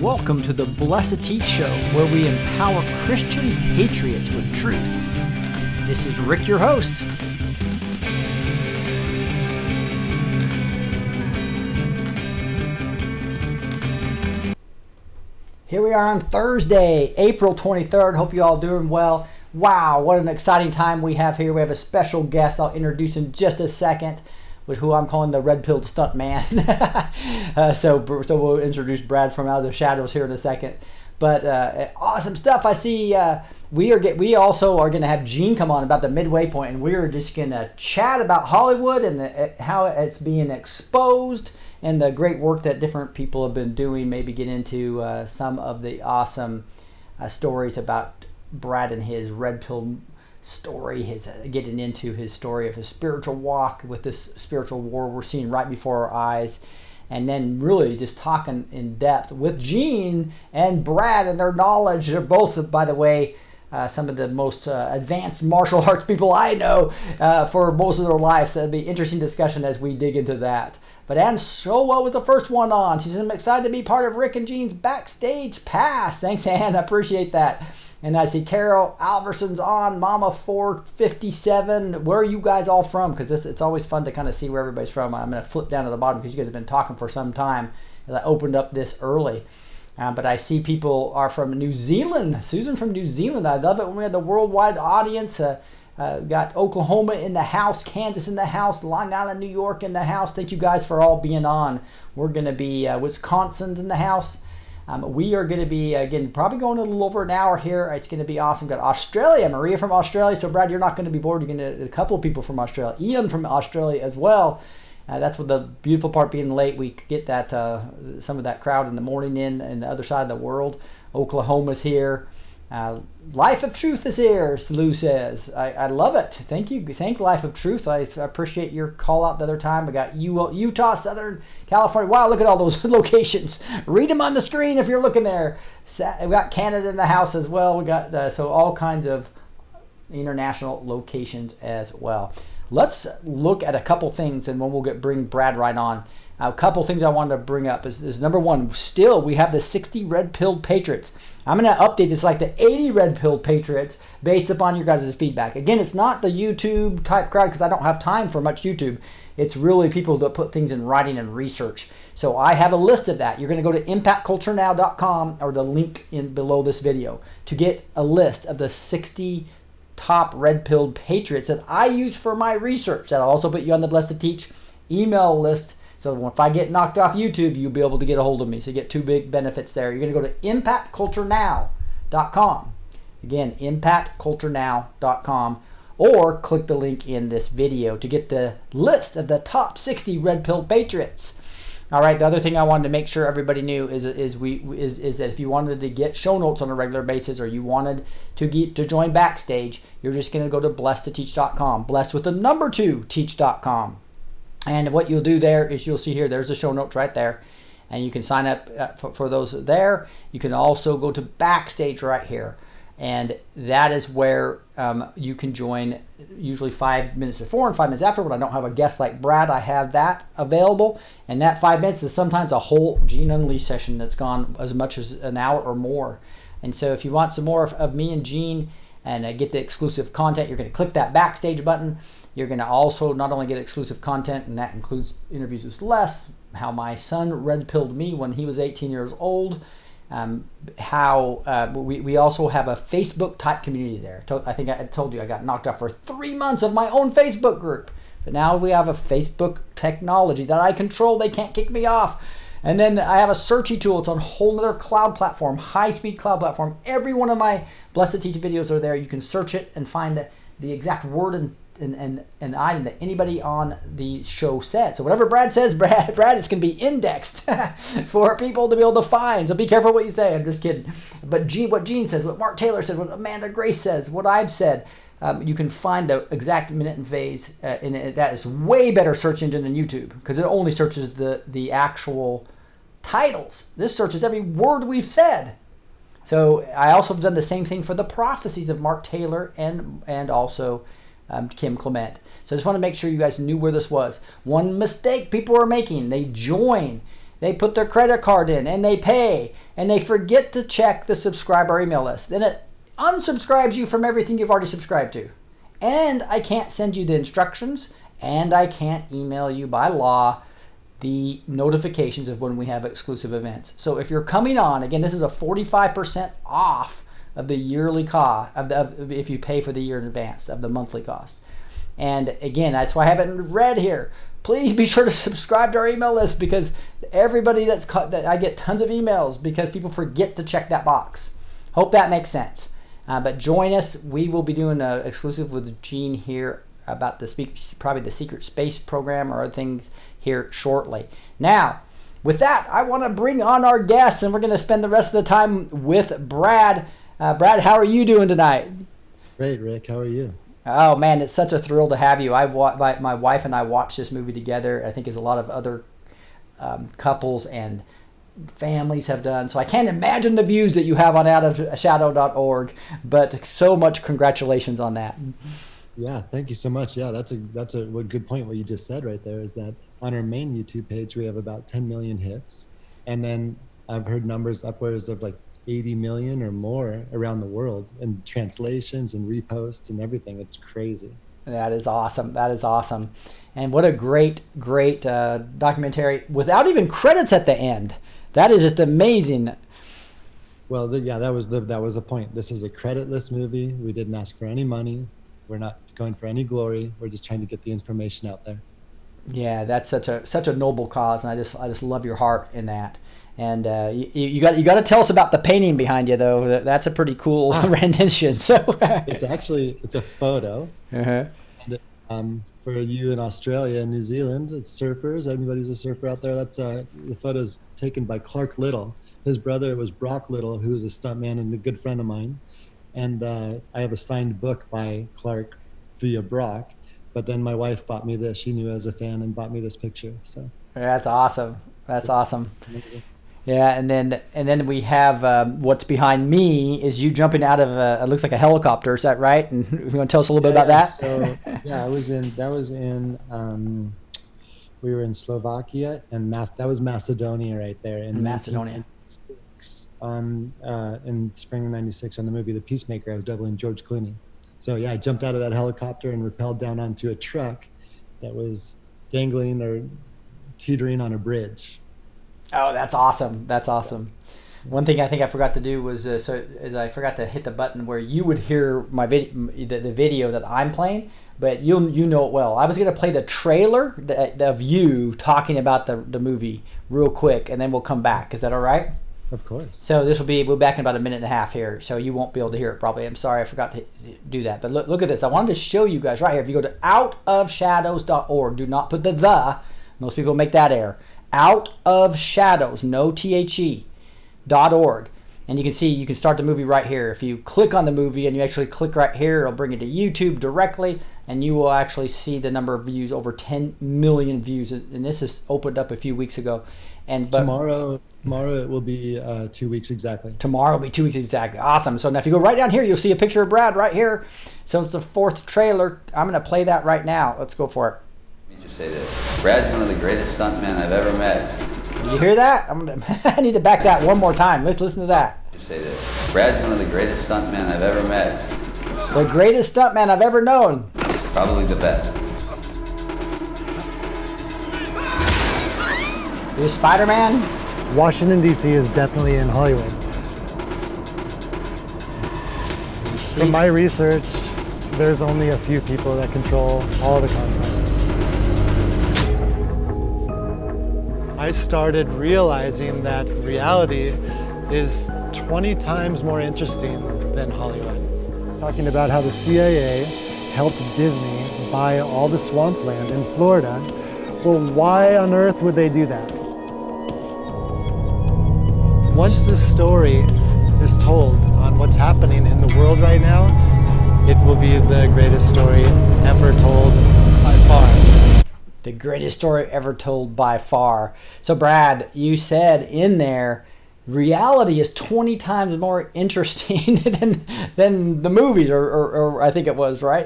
Welcome to the B2T show, where we empower Christian patriots with truth. This is Rick, your host. Here we are on Thursday, April 23rd. Hope you all doing well. Wow, what an exciting time we have here. We have a special guest I'll introduce in just a second, with who I'm calling the red-pilled Stuntman. So we'll introduce Brad from out of the shadows here in a second. But awesome stuff. I see we also are going to have Gene come on about the midway point, and we're just going to chat about Hollywood and how it's being exposed and the great work that different people have been doing. Maybe get into some of the awesome stories about Brad and his red-pilled story, his getting into his story of his spiritual walk with this spiritual war we're seeing right before our eyes, and then really just talking in depth with Gene and Brad and their knowledge. They're both, by the way, some of the most advanced martial arts people I know for most of their lives. So it'll be an interesting discussion as we dig into that. But Ann Sowell was the first one on. She says, I'm excited to be part of Rick and Gene's Backstage Pass. Thanks, Ann. I appreciate that. And I see Carol Alverson's on, Mama 457. Where are you guys all from? Because it's always fun to kind of see where everybody's from. I'm going to flip down to the bottom because you guys have been talking for some time as I opened up this early. But I see people are from New Zealand. Susan from New Zealand. I love it when we have the worldwide audience. Got Oklahoma in the house, Kansas in the house, Long Island, New York in the house. Thank you guys for all being on. We're going to be Wisconsin's in the house. We are going to be, again, probably going a little over an hour here. It's going to be awesome. Got Australia, Maria from Australia. So, Brad, you're not going to be bored. You're going to get a couple of people from Australia. Ian from Australia as well. That's what the beautiful part being late. We get that some of that crowd in the morning in the other side of the world. Oklahoma's here. Life of Truth is here, Lou says. I love it. Thank you. Thank Life of Truth. I appreciate your call out the other time. We got Utah, Southern California. Wow, look at all those locations. Read them on the screen if you're looking there. We got Canada in the house as well. We got so all kinds of international locations as well. Let's look at a couple things, and then we'll bring Brad right on. A couple things I wanted to bring up is number one, still we have the 60 red-pilled patriots. I'm going to update this like the 80 red-pilled patriots based upon your guys' feedback. Again, it's not the YouTube type crowd because I don't have time for much YouTube. It's really people that put things in writing and research. So I have a list of that. You're going to go to impactculturenow.com or the link in below this video to get a list of the 60 top red-pilled patriots that I use for my research. That'll also put you on the Blessed to Teach email list. So if I get knocked off YouTube, you'll be able to get a hold of me. So you get two big benefits there. You're going to go to impactculturenow.com. Again, impactculturenow.com, or click the link in this video to get the list of the top 60 red-pilled patriots. All right, the other thing I wanted to make sure everybody knew is that if you wanted to get show notes on a regular basis, or you wanted to join Backstage, you're just going to go to blessed2teach.com. Blessed with the number 2 teach.com. And what you'll do there is you'll see here, there's the show notes right there. And you can sign up for those there. You can also go to Backstage right here. And that is where you can join usually 5 minutes before and 5 minutes after. When I don't have a guest like Brad, I have that available. And that 5 minutes is sometimes a whole Gene Unleashed session that's gone as much as an hour or more. And so if you want some more of me and Gene and get the exclusive content, you're going to click that Backstage button. You're going to also not only get exclusive content, and that includes interviews with Les, how my son red-pilled me when he was 18 years old, how we also have a Facebook type community there. I think I told you I got knocked off for 3 months of my own Facebook group. But now we have a Facebook technology that I control. They can't kick me off. And then I have a searchy tool. It's on a whole other cloud platform, high-speed cloud platform. Every one of my Blessed to Teach videos are there. You can search it and find the exact word and item that anybody on the show said. So whatever Brad says, Brad, it's going to be indexed for people to be able to find. So be careful what you say. I'm just kidding. But what Gene says, what Mark Taylor says, what Amanda Grace says, what I've said, you can find the exact minute and phase. And that is way better search engine than YouTube because it only searches the actual titles. This searches every word we've said. So I also have done the same thing for the prophecies of Mark Taylor and also Kim Clement. So I just want to make sure you guys knew where this was. One mistake people are making, they join they put their credit card in and they pay and they forget to check the subscriber email list. Then it unsubscribes you from everything you've already subscribed to. And I can't send you the instructions, and I can't email you by law the notifications of when we have exclusive events. So if you're coming on, again, this is a 45% off of the yearly cost, if you pay for the year in advance, of the monthly cost. And again, that's why I haven't read here. Please be sure to subscribe to our email list, because everybody that I get tons of emails because people forget to check that box. Hope that makes sense. But join us. We will be doing an exclusive with Gene here about probably the secret space program or other things here shortly. Now, with that, I want to bring on our guests, and we're going to spend the rest of the time with Brad. Brad, how are you doing tonight? Great, Rick. How are you? Oh man, it's such a thrill to have you. My wife and I watched this movie together. I think as a lot of other couples and families have done. So I can't imagine the views that you have on outofshadow.org, but so much congratulations on that. Yeah, thank you so much. Yeah, that's a good point. What you just said right there is that on our main YouTube page, we have about 10 million hits. And then I've heard numbers upwards of like 80 million or more around the world, and translations and reposts and everything. It's crazy. That is awesome. That is awesome. And what a great documentary without even credits at the end. That is just amazing. Well, that was the point. This is a creditless movie. We didn't ask for any money. We're not going for any glory. We're just trying to get the information out there. Yeah, that's such a noble cause, and I just love your heart in that. And you got to tell us about the painting behind you, though. That's a pretty cool rendition. So it's a photo. Uh-huh. And, for you in Australia and New Zealand, it's surfers. Anybody who's a surfer out there, that's the photo's taken by Clark Little. His brother was Brock Little, who was a stuntman and a good friend of mine. And I have a signed book by Clark via Brock. But then my wife bought me this. She knew I was a fan and bought me this picture. So that's awesome. That's awesome. Yeah, and then we have what's behind me is you jumping out of it looks like a helicopter. Is that right? And you want to tell us a little bit about that? So we were in Slovakia, and that was Macedonia right there in Macedonia. In spring of '96 on the movie The Peacemaker. I was doubling George Clooney. So yeah, I jumped out of that helicopter and rappelled down onto a truck that was dangling or teetering on a bridge. Oh, that's awesome. That's awesome. One thing I think I forgot to do was I forgot to hit the button where you would hear my the video that I'm playing, but you know it well. I was going to play the trailer of you talking about the movie real quick, and then we'll come back. Is that all right? Of course. So we'll be back in about a minute and a half here, so you won't be able to hear it probably. I'm sorry I forgot to do that. But look at this. I wanted to show you guys right here. If you go to outofshadows.org, do not put the. Most people make that error. Out of Shadows, no THE.org. And you can start the movie right here. If you click on the movie and you actually click right here, it'll bring you to YouTube directly, and you will actually see the number of views, over 10 million views. And this is opened up a few weeks ago. But tomorrow it will be 2 weeks exactly. Tomorrow will be 2 weeks exactly. Awesome. So now if you go right down here, you'll see a picture of Brad right here. So it's the fourth trailer. I'm going to play that right now. Let's go for it. Let me just say this. Brad's one of the greatest stuntmen I've ever met. Did you hear that? I need to back that one more time. Let's listen to that. Just say this. Brad's one of the greatest stuntmen I've ever met. The greatest stuntman I've ever known. Probably the best. You're Spider-Man? Washington, D.C. is definitely in Hollywood. From my research, there's only a few people that control all the content. I started realizing that reality is 20 times more interesting than Hollywood. Talking about how the CIA helped Disney buy all the swampland in Florida. Well, why on earth would they do that? Once this story is told on what's happening in the world right now, it will be the greatest story ever told by far. The greatest story ever told by far. So Brad, you said in there, reality is 20 times more interesting than the movies, or I think it was, right?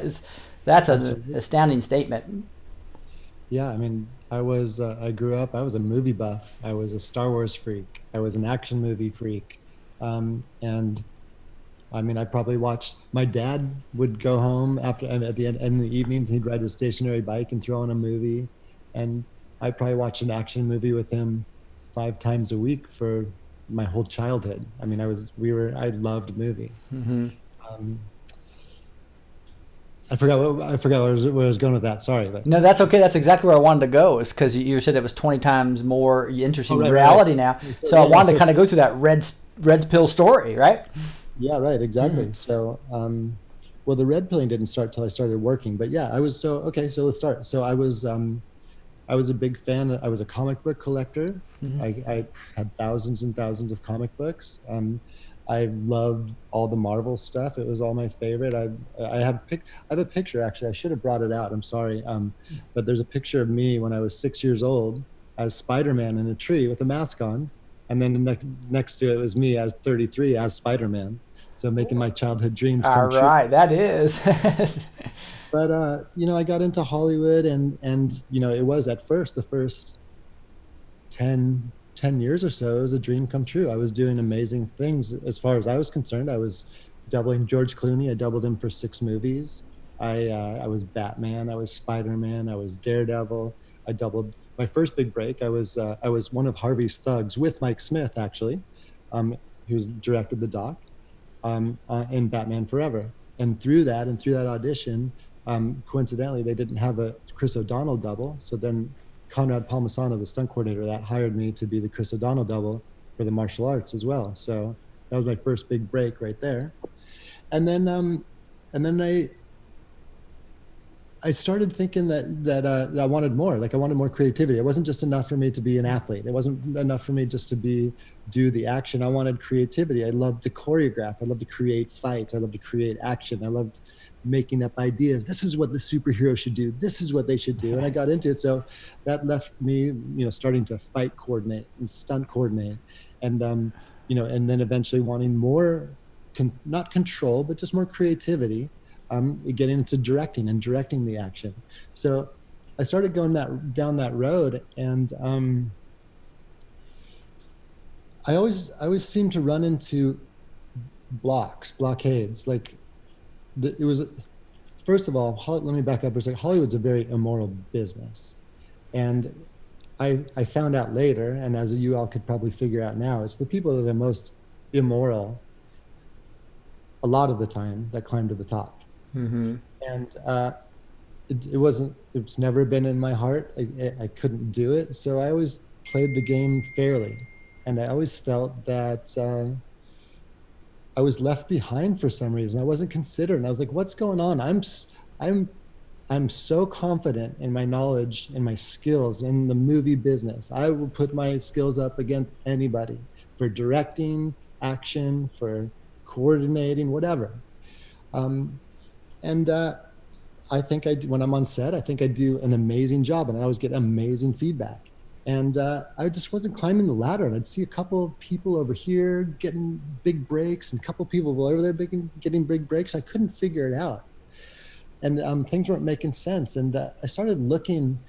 That's an astounding statement. Yeah, I mean, I grew up, I was a movie buff. I was a Star Wars freak. I was an action movie freak. And I mean, I probably watched, my dad would go home after, and at the end, in the evenings, he'd ride his stationary bike and throw on a movie. And I probably watched an action movie with him 5 times a week for my whole childhood. I mean, I loved movies. Hmm. Um, I forgot where I was going with that. Sorry, but No, that's okay. That's exactly where I wanted to go. Is because you said it was 20 times more interesting right, reality right. now. So, So I yeah, wanted to so kind of go through that red pill story, right? yeah, right, exactly. Mm. So, well, the red pilling didn't start till I started working, but yeah, I was so okay. So let's start. So I was a big fan. I was a comic book collector. I had thousands and thousands of comic books. I loved all the Marvel stuff. It was all my favorite. I have a picture actually. I should have brought it out. I'm sorry. But there's a picture of me when I was 6 years old as Spider-Man in a tree with a mask on, and then next to it was me as 33 as Spider-Man. So making my childhood dreams All come true. right, that is. But you know, I got into Hollywood, and you know, it was at first the first 10 years or so, it was a dream come true. I was doing amazing things as far as I was concerned. I was doubling George Clooney. I doubled him for 6 movies. I was Batman. I was Spider-Man. I was Daredevil. I doubled my first big break. I was one of Harvey's thugs with Mike Smith, actually, um, who's directed the doc, in Batman Forever. And through that audition, coincidentally, they didn't have a Chris O'Donnell double. So then Conrad Palmisano, the stunt coordinator, that hired me to be the Chris O'Donnell double for the martial arts as well. So that was my first big break right there. And then, and then I started thinking that I wanted more. Like I wanted more creativity. It wasn't just enough for me to be an athlete. It wasn't enough for me just to do the action. I wanted creativity. I loved to choreograph. I loved to create fights. I loved to create action. I loved making up ideas. This is what the superhero should do. This is what they should do. And I got into it. So that left me, you know, starting to fight coordinate and stunt coordinate, and you know, and then eventually wanting more, not control, but just more creativity, getting into directing and directing the action. So I started going down that road, and I always seem to run into blockades. Like it was, first of all, let me back up for a second. Hollywood's a very immoral business, and I found out later, and as you all could probably figure out now, it's the people that are most immoral a lot of the time that climb to the top. Hmm. And it's never been in my heart. I couldn't do it. So I always played the game fairly. And I always felt that I was left behind for some reason. I wasn't considered. And I was like, what's going on? I'm so confident in my knowledge and my skills in the movie business. I will put my skills up against anybody for directing, action, for coordinating, whatever. And I think when I'm on set, I think I do an amazing job, and I always get amazing feedback. And I just wasn't climbing the ladder, and I'd see a couple of people over here getting big breaks, and a couple of people over there getting big breaks. I couldn't figure it out, and things weren't making sense. And I started looking.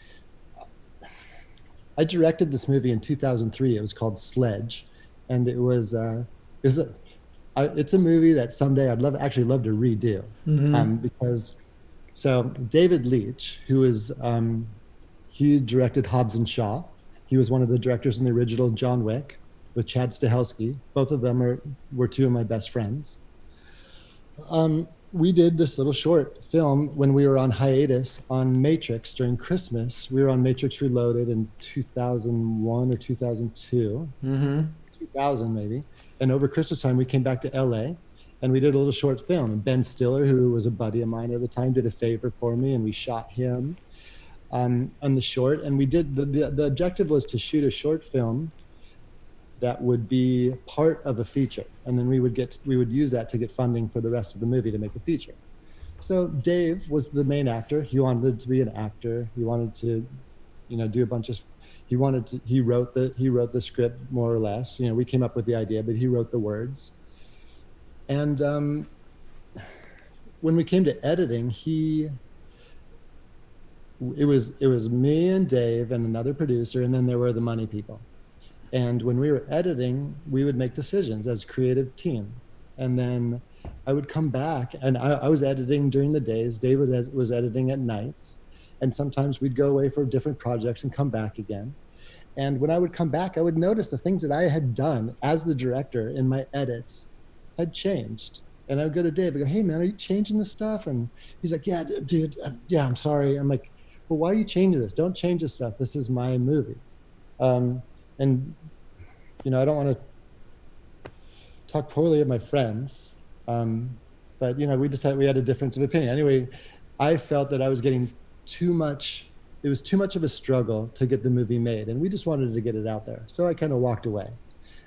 I directed this movie in 2003. It was called Sledge, and it's a movie that someday I'd actually love to redo, because so David Leitch, who is he directed Hobbs and Shaw. He was one of the directors in the original John Wick with Chad Stahelski. Both of them were two of my best friends. We did this little short film when we were on hiatus on Matrix during Christmas. We were on Matrix Reloaded in 2001 or 2002. 2000 maybe. And over Christmas time, we came back to LA and we did a little short film. And Ben Stiller, who was a buddy of mine at the time, did a favor for me, and we shot him on the short. And we did the objective was to shoot a short film that would be part of a feature, and then we would use that to get funding for the rest of the movie to make a feature. So Dave was the main actor. He wanted to be an actor. He wanted to, you know, do a bunch of. He wrote the script more or less. You know, we came up with the idea, but he wrote the words. And when we came to editing, he it was me and Dave and another producer, and then there were the money people. And when we were editing, we would make decisions as creative team. And then I would come back, and I was editing during the days. David was editing at nights. And sometimes we'd go away for different projects and come back again. And when I would come back, I would notice the things that I had done as the director in my edits had changed. And I would go to Dave, I go, hey man, are you changing this stuff? And he's like, yeah, dude, yeah, I'm sorry. I'm like, well, why are you changing this? Don't change this stuff. This is my movie. And I don't want to talk poorly of my friends, but we had a difference of opinion. Anyway, I felt that I was getting too much. It was too much of a struggle to get the movie made, and we just wanted to get it out there. So I kind of walked away,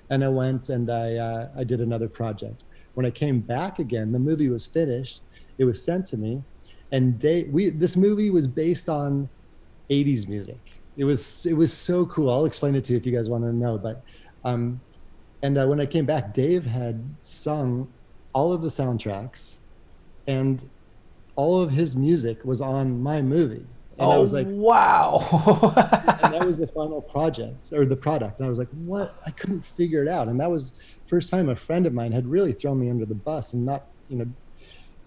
and I went and I did another project. When I came back again, the movie was finished. It was sent to me, and this movie was based on 80s music. It was so cool. I'll explain it to you if you guys want to know. But when I came back, Dave had sung all of the soundtracks, and all of his music was on my movie. And I was like, wow. and that was the final project or the product. And I was like, what? I couldn't figure it out. And that was first time a friend of mine had really thrown me under the bus and not,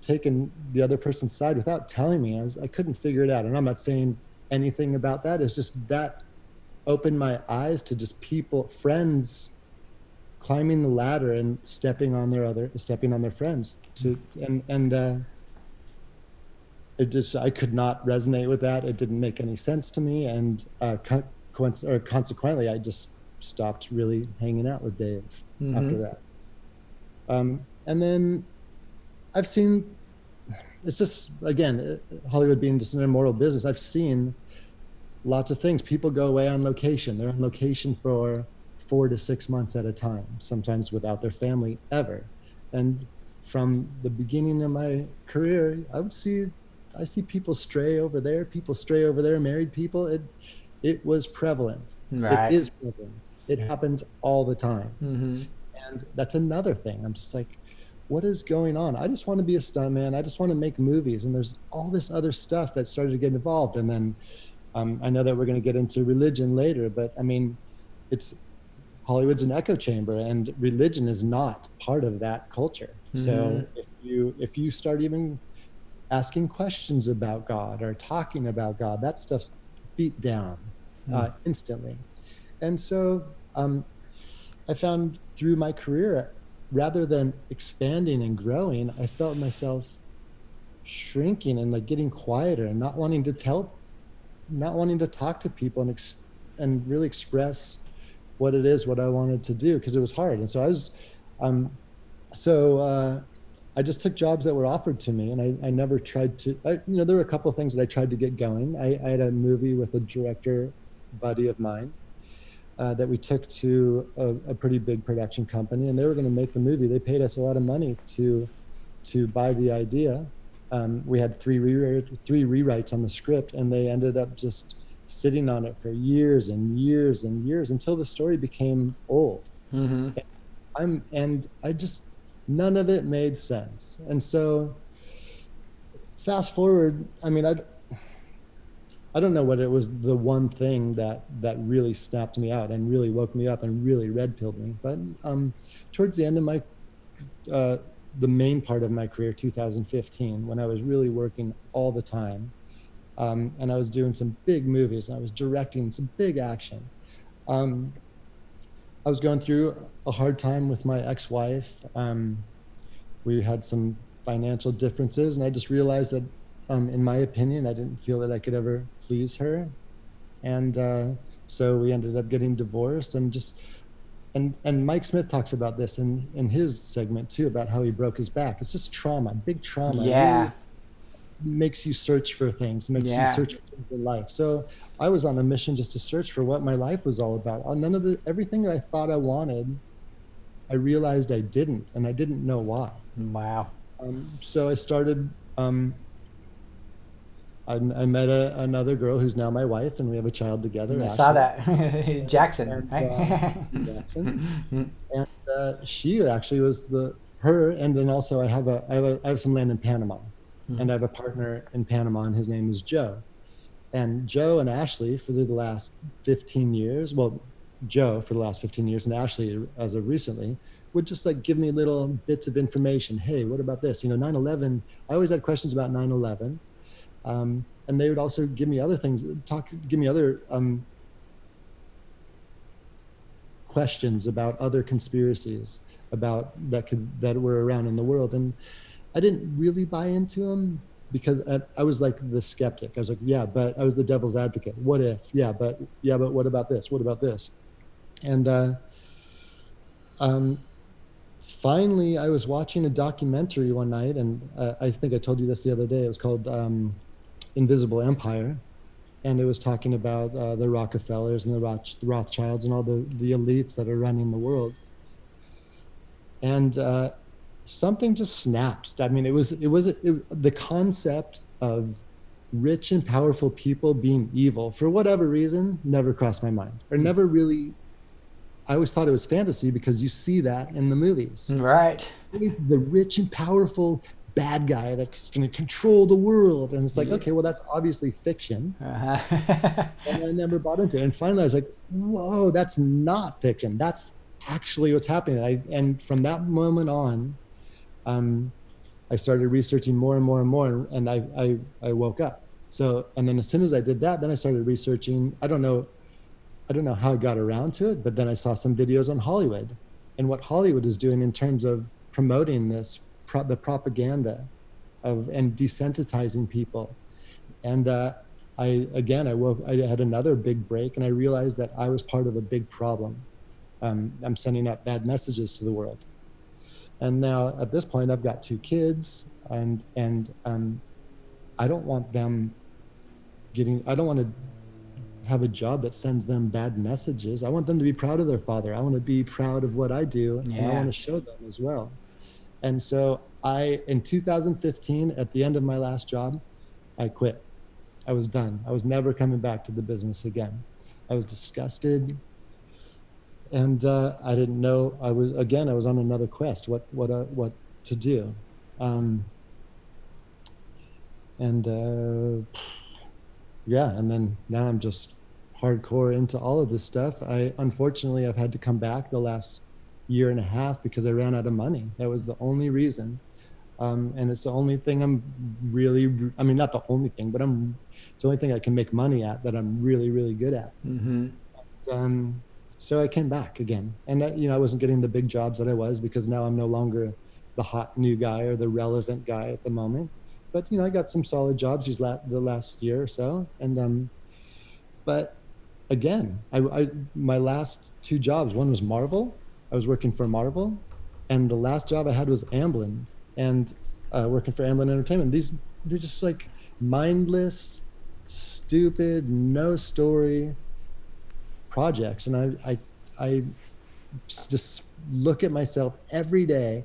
taken the other person's side without telling me. I couldn't figure it out. And I'm not saying anything about that. It's just that opened my eyes to just friends climbing the ladder and stepping on their friends I could not resonate with that. It didn't make any sense to me, and consequently, I just stopped really hanging out with Dave after that. And then I've seen, it's just, again, Hollywood being just an immoral business. I've seen lots of things. People go away on location. They're on location for 4 to 6 months at a time, sometimes without their family ever. And from the beginning of my career, I see people stray over there, married people. It was prevalent. Right. It is prevalent. It happens all the time. And that's another thing. I'm just like, what is going on? I just want to be a stuntman. I just want to make movies. And there's all this other stuff that started to get involved. And then I know that we're going to get into religion later, but I mean, Hollywood's an echo chamber, and religion is not part of that culture. So if you start even asking questions about God or talking about God, that stuff's beat down instantly. And so I found through my career, rather than expanding and growing, I felt myself shrinking and like getting quieter and not wanting to talk to people and really express what I wanted to do, because it was hard. And so I just took jobs that were offered to me, and I never tried to, there were a couple of things that I tried to get going. I had a movie with a director buddy of mine that we took to a pretty big production company, and they were going to make the movie. They paid us a lot of money to buy the idea. We had three rewrites on the script, and they ended up just sitting on it for years and years and years until the story became old. And none of it made sense. And so fast forward, I mean, I don't know what it was, the one thing that really snapped me out and really woke me up and really red-pilled me. But towards the end of my, the main part of my career, 2015, when I was really working all the time, and I was doing some big movies, and I was directing some big action. I was going through a hard time with my ex-wife. We had some financial differences, and I just realized that, in my opinion, I didn't feel that I could ever please her. And so we ended up getting divorced, and Mike Smith talks about this in his segment too, about how he broke his back. It's just trauma, big trauma. Yeah. Really makes you search for things, makes you search for things in life. So I was on a mission just to search for what my life was all about. Everything that I thought I wanted, I realized I didn't, and I didn't know why. Wow. So I started, I met another girl who's now my wife, and we have a child together. I saw that. Jackson, and, right? Jackson. And she actually was her, and then also I have some land in Panama. And I have a partner in Panama, and his name is Joe. And Joe and Ashley for the last 15 years, well, Joe for the last 15 years and Ashley as of recently, would just like give me little bits of information. Hey, what about this? 9/11, I always had questions about 9/11. And they would also give me other things, give me other questions about other conspiracies that were around in the world. And I didn't really buy into them because I was like the skeptic. I was like, yeah, but I was the devil's advocate. What if? Yeah, but what about this? What about this? And finally, I was watching a documentary one night, and I think I told you this the other day. It was called Invisible Empire, and it was talking about the Rockefellers and the Rothschilds and all the elites that are running the world. And something just snapped. I mean, it was the concept of rich and powerful people being evil for whatever reason never crossed my mind, or never really. I always thought it was fantasy because you see that in the movies. Right. The rich and powerful bad guy that's going to control the world. And it's like, okay, well, that's obviously fiction. And I never bought into it. And finally I was like, whoa, that's not fiction. That's actually what's happening. And from that moment on, I started researching more and more and more, and I woke up. So, and then as soon as I did that, then I started researching. I don't know how I got around to it, but then I saw some videos on Hollywood and what Hollywood is doing in terms of promoting the propaganda and desensitizing people. And I had another big break, and I realized that I was part of a big problem. I'm sending out bad messages to the world. And now at this point, I've got 2 kids, and I don't want to have a job that sends them bad messages. I want them to be proud of their father. I want to be proud of what I do, and I want to show them as well. And so in 2015, at the end of my last job, I quit. I was done. I was never coming back to the business again. I was disgusted, and I didn't know. I was on another quest. What to do, and then now I'm just hardcore into all of this stuff. Unfortunately, I've had to come back the last year and a half because I ran out of money. That was the only reason. And it's the only thing not the only thing, but it's the only thing I can make money at that I'm really, really good at. Mm-hmm. So I came back again, and I wasn't getting the big jobs that I was, because now I'm no longer the hot new guy or the relevant guy at the moment. But I got some solid jobs the last year or so, and but again, my last 2 jobs. One was Marvel. I was working for Marvel, and the last job I had was Amblin, and working for Amblin Entertainment. They're just like mindless, stupid, no story projects, and I just look at myself every day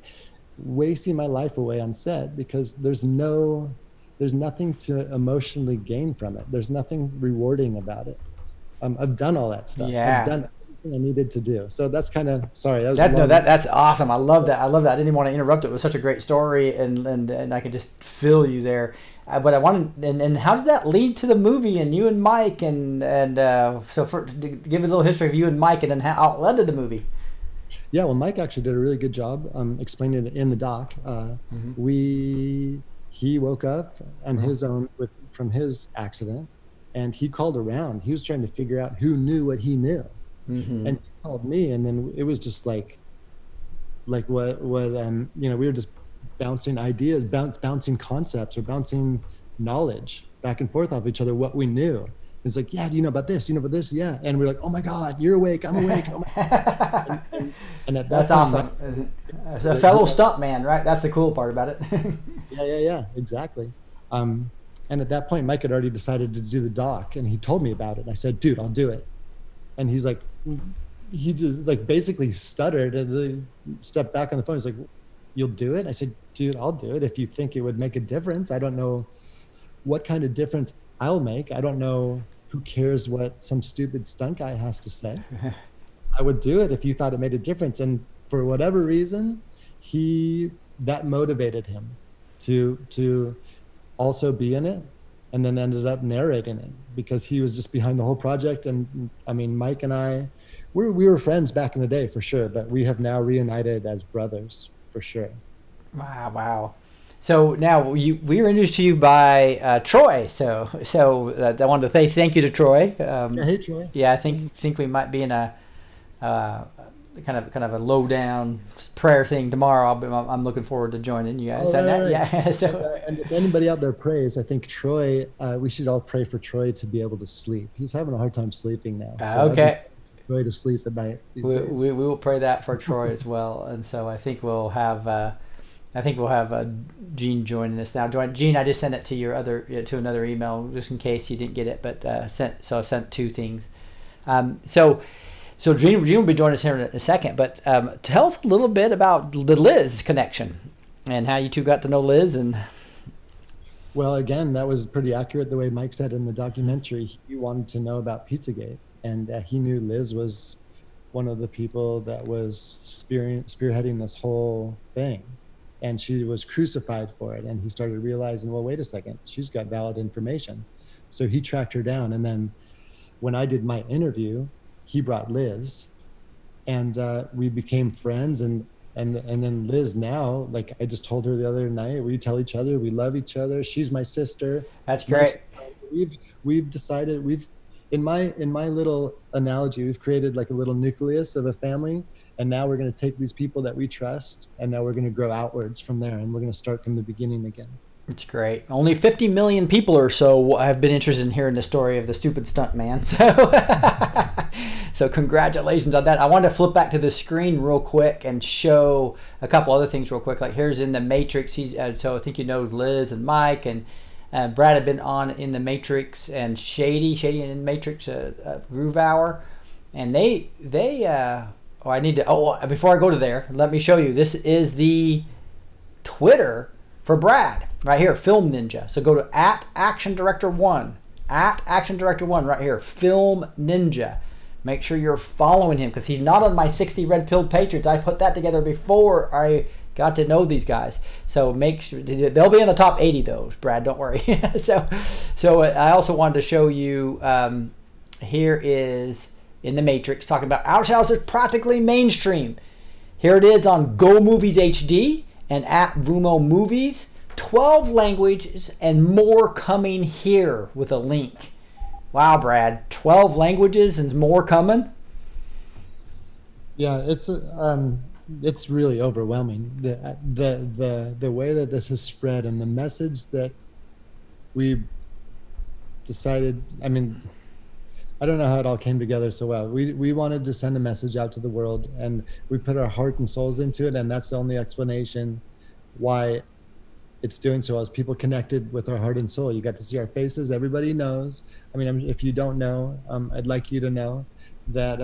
wasting my life away on set because there's nothing to emotionally gain from it. There's nothing rewarding about it. I've done all that stuff. Yeah. I've done everything I needed to do. So that's kind of, sorry. That's awesome. I love that. I didn't even want to interrupt. It was such a great story, and I could just feel you there. But I wanted, and how did that lead to the movie and you and Mike, and so to give a little history of you and Mike, and then how it led to the movie. Yeah, well, Mike actually did a really good job explaining it in the doc. He woke up on his own from his accident, and he called around. He was trying to figure out who knew what he knew, and he called me, and then it was just like what we were just bouncing ideas, bouncing concepts, or bouncing knowledge back and forth off each other, what we knew. It's like, yeah, do you know about this? Do you know about this? Yeah. And we're like, oh my God, you're awake. I'm awake. Oh my and at that That's awesome. As a fellow stuntman, right? That's the cool part about it. Yeah, exactly. And at that point, Mike had already decided to do the doc, and he told me about it. And I said, dude, I'll do it. And he's like, he just like basically stuttered and stepped back on the phone. He's like, you'll do it? I said, dude, I'll do it if you think it would make a difference. I don't know what kind of difference I'll make. I don't know. Who cares what some stupid stunt guy has to say? I would do it if you thought it made a difference. And for whatever reason, that motivated him to also be in it. and then ended up narrating it because he was just behind the whole project. And I mean, Mike and I, we were friends back in the day for sure, but we have now reunited as brothers for sure. Wow. So now we were introduced to you by Troy. So I wanted to say thank you to Troy. Hey, Troy. Yeah, I think we might be in a kind of a low down prayer thing tomorrow. I'm looking forward to joining you guys. Oh, right. Yeah. So And if anybody out there prays, I think Troy, we should all pray for Troy to be able to sleep. He's having a hard time sleeping now. So okay. Troy to sleep at night these We days. will pray that for Troy as well. And so I think we'll have Gene joining us now. Gene, I just sent it to your to another email just in case you didn't get it, but I sent two things. So Gene will be joining us here in a second, but tell us a little bit about the Liz connection and how you two got to know Liz. And Well, again, that was pretty accurate the way Mike said in the documentary. He wanted to know about Pizzagate, and he knew Liz was one of the people that was spearheading this whole thing. And she was crucified for it. And he started realizing, well, wait a second, she's got valid information. So he tracked her down. And then when I did my interview, he brought Liz, and we became friends. And then Liz now, like I just told her the other night, we tell each other we love each other. She's my sister. that's great. We've decided in my little analogy, we've created like a little nucleus of a family. And now we're going to take these people that we trust, and now we're going to grow outwards from there, and we're going to start from the beginning again. It's great. Only 50 million people or so have been interested in hearing the story of the stupid Stuntman. So congratulations on that. I wanted to flip back to the screen real quick and show a couple other things real quick. Like here's in the Matrix. So I think you know Liz and Mike and Brad have been on in the Matrix, and Shady in Matrix Groove Hour, and I need to. Before I go to there, let me show you. This is the Twitter for Brad right here, Film Ninja. So go to @ActionDirector1, @ActionDirector1 right here, Film Ninja. Make sure you're following him because he's not on my 60 Red Pilled Patriots. I put that together before I got to know these guys. So make sure they'll be in the top 80 those, Brad. Don't worry. So I also wanted to show you. Here is. In the Matrix, talking about Our House is practically mainstream. Here it is on Go Movies HD and @Vumo Movies. 12 languages and more coming here with a link. Wow, Brad, 12 languages and more coming? Yeah, it's really overwhelming. The way that this has spread and the message that we decided, I mean, I don't know how it all came together so well. We wanted to send a message out to the world, and we put our heart and souls into it, and that's the only explanation why it's doing so well, is people connected with our heart and soul. You got to see our faces. Everybody knows. I mean, if you don't know, I'd like you to know that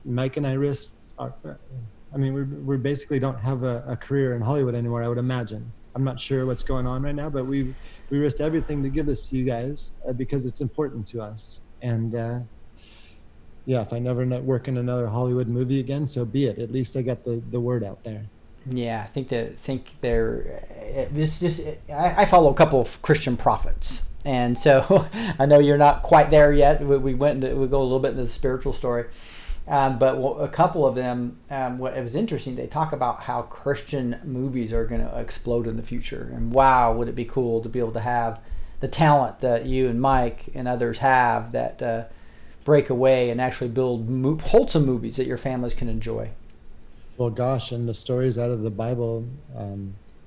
Mike and I risked we basically don't have a career in Hollywood anymore, I would imagine. I'm not sure what's going on right now, but we risked everything to give this to you guys because it's important to us. And if I never work in another Hollywood movie again, so be it. At least I got the word out there. Yeah, I follow a couple of Christian prophets, and so I know you're not quite there yet. We go a little bit into the spiritual story. But a couple of them, what it was interesting, they talk about how Christian movies are going to explode in the future. And wow, would it be cool to be able to have the talent that you and Mike and others have that break away and actually build wholesome movies that your families can enjoy. Well, gosh, and the stories out of the Bible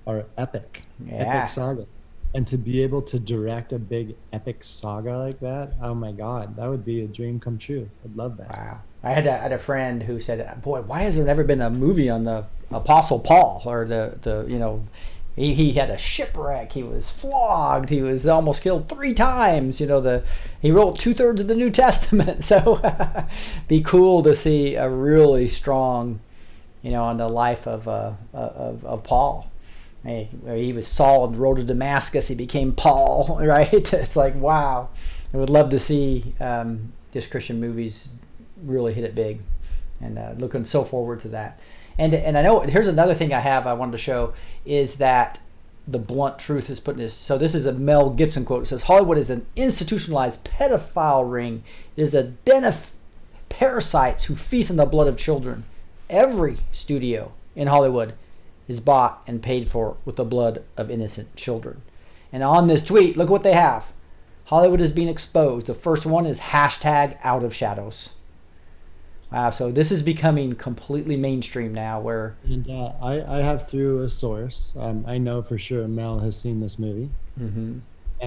are epic. Yeah. Epic saga. And to be able to direct a big epic saga like that, oh my God, that would be a dream come true. I'd love that. Wow. I had a friend who said, boy, why has there never been a movie on the Apostle Paul, or he had a shipwreck, he was flogged, he was almost killed 3 times, he wrote 2/3 of the New Testament. So be cool to see a really strong, on the life of Paul. He was Saul on the road to Damascus, he became Paul, right? It's like, wow. I would love to see just Christian movies really hit it big, and looking so forward to that. And I know here's another thing I wanted to show is that the blunt truth is put in this. So this is a Mel Gibson quote. It says, Hollywood is an institutionalized pedophile ring. It is a den of parasites who feast on the blood of children. Every studio in Hollywood is bought and paid for with the blood of innocent children. And on this tweet, look what they have. Hollywood is being exposed. The first one is hashtag out of shadows. Wow, so this is becoming completely mainstream now where... And I have through a source, I know for sure Mel has seen this movie. Mm-hmm.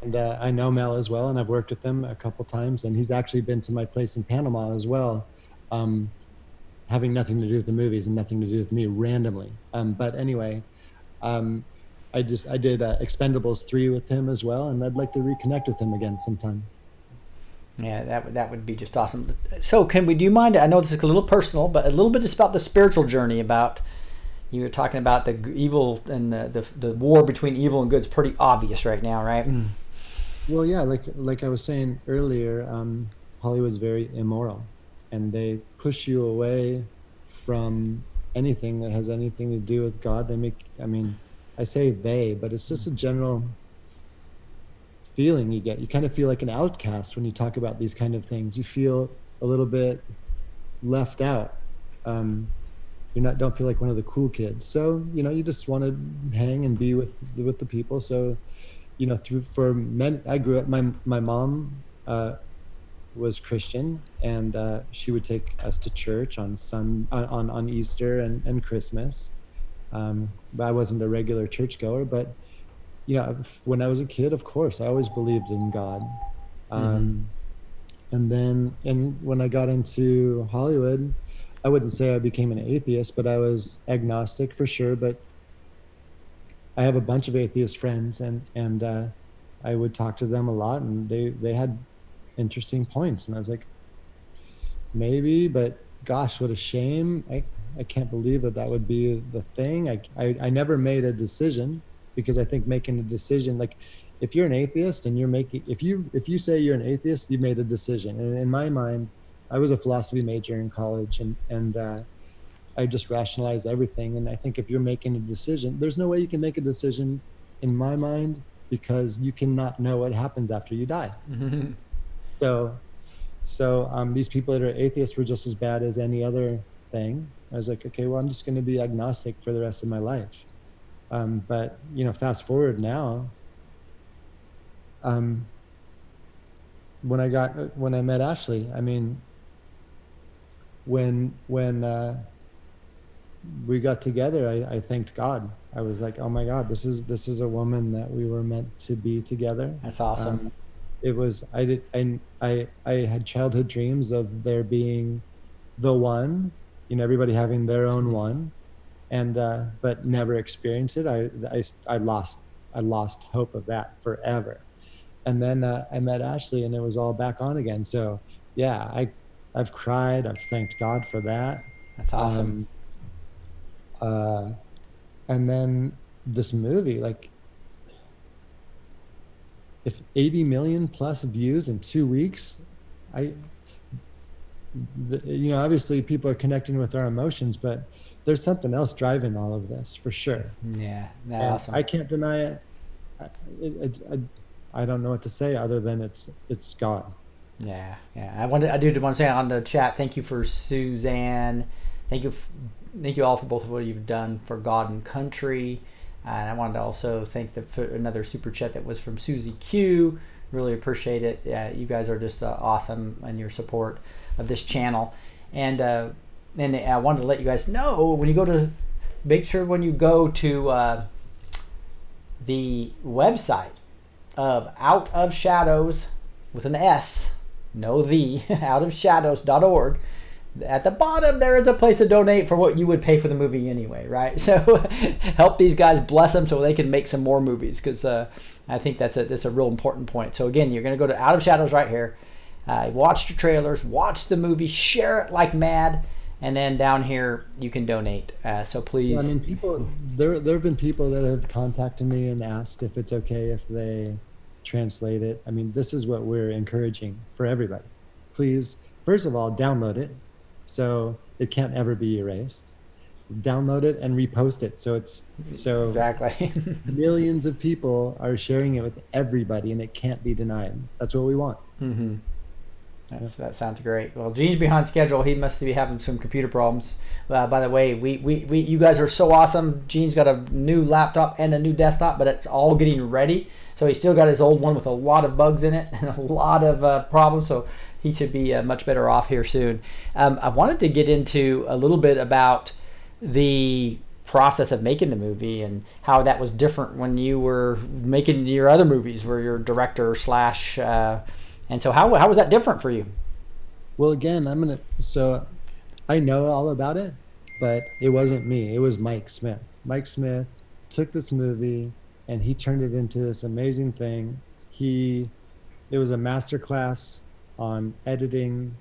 And I know Mel as well, and I've worked with him a couple times, and he's actually been to my place in Panama as well, having nothing to do with the movies and nothing to do with me randomly. But anyway, I did Expendables 3 with him as well, and I'd like to reconnect with him again sometime. Yeah, that would be just awesome. So do you mind, I know this is a little personal, but a little bit just about the spiritual journey, about, you were talking about the evil and the war between evil and good is pretty obvious right now, right? Well, yeah, like I was saying earlier, Hollywood's very immoral, and they push you away from anything that has anything to do with God. I say they, but it's just a general feeling you get. You kind of feel like an outcast when you talk about these kind of things. You feel a little bit left out. Don't feel like one of the cool kids. So, you just want to hang and be with the people. So, I grew up, my mom was Christian, and she would take us to church on Easter and Christmas. But I wasn't a regular churchgoer, but when I was a kid, of course, I always believed in God. And when I got into Hollywood, I wouldn't say I became an atheist, but I was agnostic for sure. But I have a bunch of atheist friends, and I would talk to them a lot, and they had interesting points, and I was like, maybe, but gosh, what a shame. I can't believe that would be the thing. I never made a decision, because I think making a decision, like if you're an atheist and if you say you're an atheist, you made a decision. And in my mind, I was a philosophy major in college, and I just rationalized everything. And I think if you're making a decision, there's no way you can make a decision in my mind, because you cannot know what happens after you die. Mm-hmm. So these people that are atheists were just as bad as any other thing. I was like, okay, well, I'm just going to be agnostic for the rest of my life. But fast forward now, when I met Ashley, when we got together, I thanked God. I was like, oh my God, this is a woman that we were meant to be together. That's awesome. I had childhood dreams of there being the one, everybody having their own one, and but never experienced it. I lost hope of that forever. And then I met Ashley, and it was all back on again. So yeah, I've cried. I've thanked God for that. That's awesome. And then this movie, like, if 80 million plus views in 2 weeks, obviously people are connecting with our emotions, but there's something else driving all of this for sure. Yeah, that's awesome. I can't deny it. I don't know what to say other than it's God. Yeah. I did want to say on the chat, thank you for Suzanne. Thank you all for both of what you've done for God and country. And I wanted to also thank for another super chat that was from Susie Q. Really appreciate it. You guys are just awesome in your support of this channel. And I wanted to let you guys know, make sure when you go to the website of Out of Shadows with an S, outofshadows.org. At the bottom, there is a place to donate for what you would pay for the movie anyway, right? So help these guys, bless them so they can make some more movies, because I think that's a real important point. So again, you're going to go to Out of Shadows right here. Watch the trailers, watch the movie, share it like mad, and then down here you can donate. So please. People. There have been people that have contacted me and asked if it's okay if they translate it. This is what we're encouraging for everybody. Please, first of all, download it, so it can't ever be erased. download it and repost it. So Exactly. millions of people are sharing it with everybody, and it can't be denied. That's what we want. Mm-hmm. That sounds great. Well, Gene's behind schedule. He must be having some computer problems. By the way, we you guys are so awesome. Gene's got a new laptop and a new desktop, but it's all getting ready. So he's still got his old one with a lot of bugs in it and a lot of problems. So he should be much better off here soon. I wanted to get into a little bit about the process of making the movie and how that was different when you were making your other movies, where you're director slash. And so how was that different for you? Well, again, so I know all about it, but it wasn't me. It was Mike Smith. Mike Smith took this movie and he turned it into this amazing thing. It was a masterclass on editing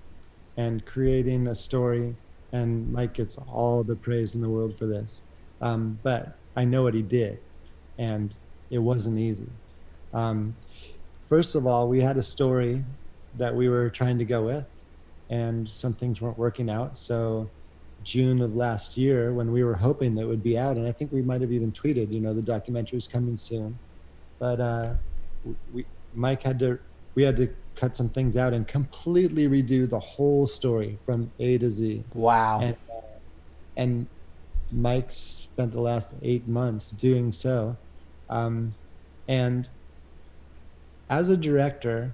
and creating a story, and Mike gets all the praise in the world for this. But I know what he did, and it wasn't easy. Um, First of all, we had a story that we were trying to go with, and some things weren't working out. So June of last year, when we were hoping that it would be out, and I think we might have even tweeted, the documentary is coming soon. But we Mike we had to cut some things out and completely redo the whole story from A to Z. Wow. And Mike spent the last 8 months doing so. And as a director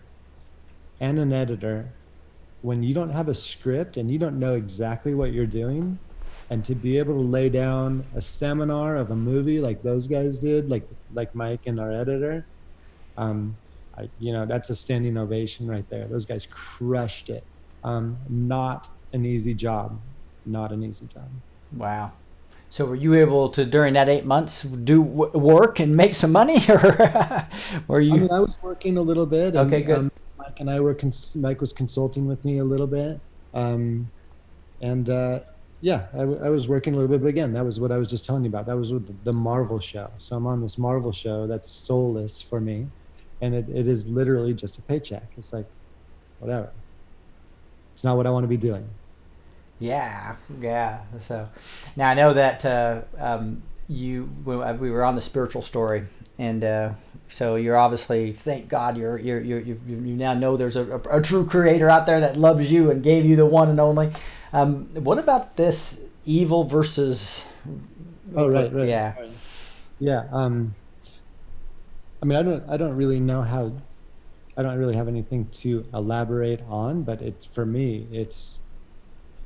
and an editor, when you don't have a script and you don't know exactly what you're doing, and to be able to lay down a seminar of a movie like those guys did, like Mike and our editor, that's a standing ovation right there. Those guys crushed it. Not an easy job. Not an easy job. Wow. So were you able to, during that 8 months, do work and make some money, or were you? I was working a little bit. Okay, good. Mike and I Mike was consulting with me a little bit. Yeah, I was working a little bit. But again, that was what I was just telling you about. That was with the Marvel show. So I'm on this Marvel show that's soulless for me. And it is literally just a paycheck. It's like, whatever. It's not what I want to be doing. Yeah. So now I know that we were on the spiritual story, and so you're obviously, thank God, you now know there's a true creator out there that loves you and gave you the one and only. What about this evil versus? Oh, right. Yeah. Sorry. Yeah. I don't really know how. I don't really have anything to elaborate on, but for me, it's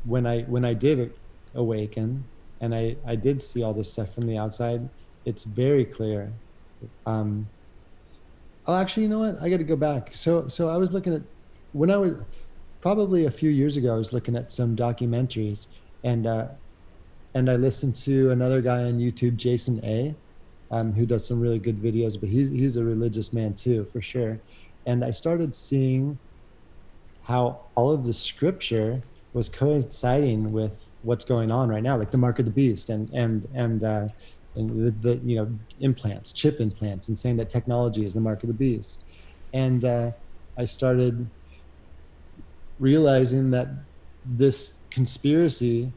when I did awaken and I did see all this stuff from the outside. It's very clear. Actually, you know what? I got to go back. So I was looking at, when I was probably a few years ago, I was looking at some documentaries, and I listened to another guy on YouTube, Jason A, who does some really good videos, but he's a religious man too, for sure. And I started seeing how all of the scripture was coinciding with what's going on right now, like the mark of the beast and the implants, chip implants, and saying that technology is the mark of the beast. And I started realizing that this conspiracy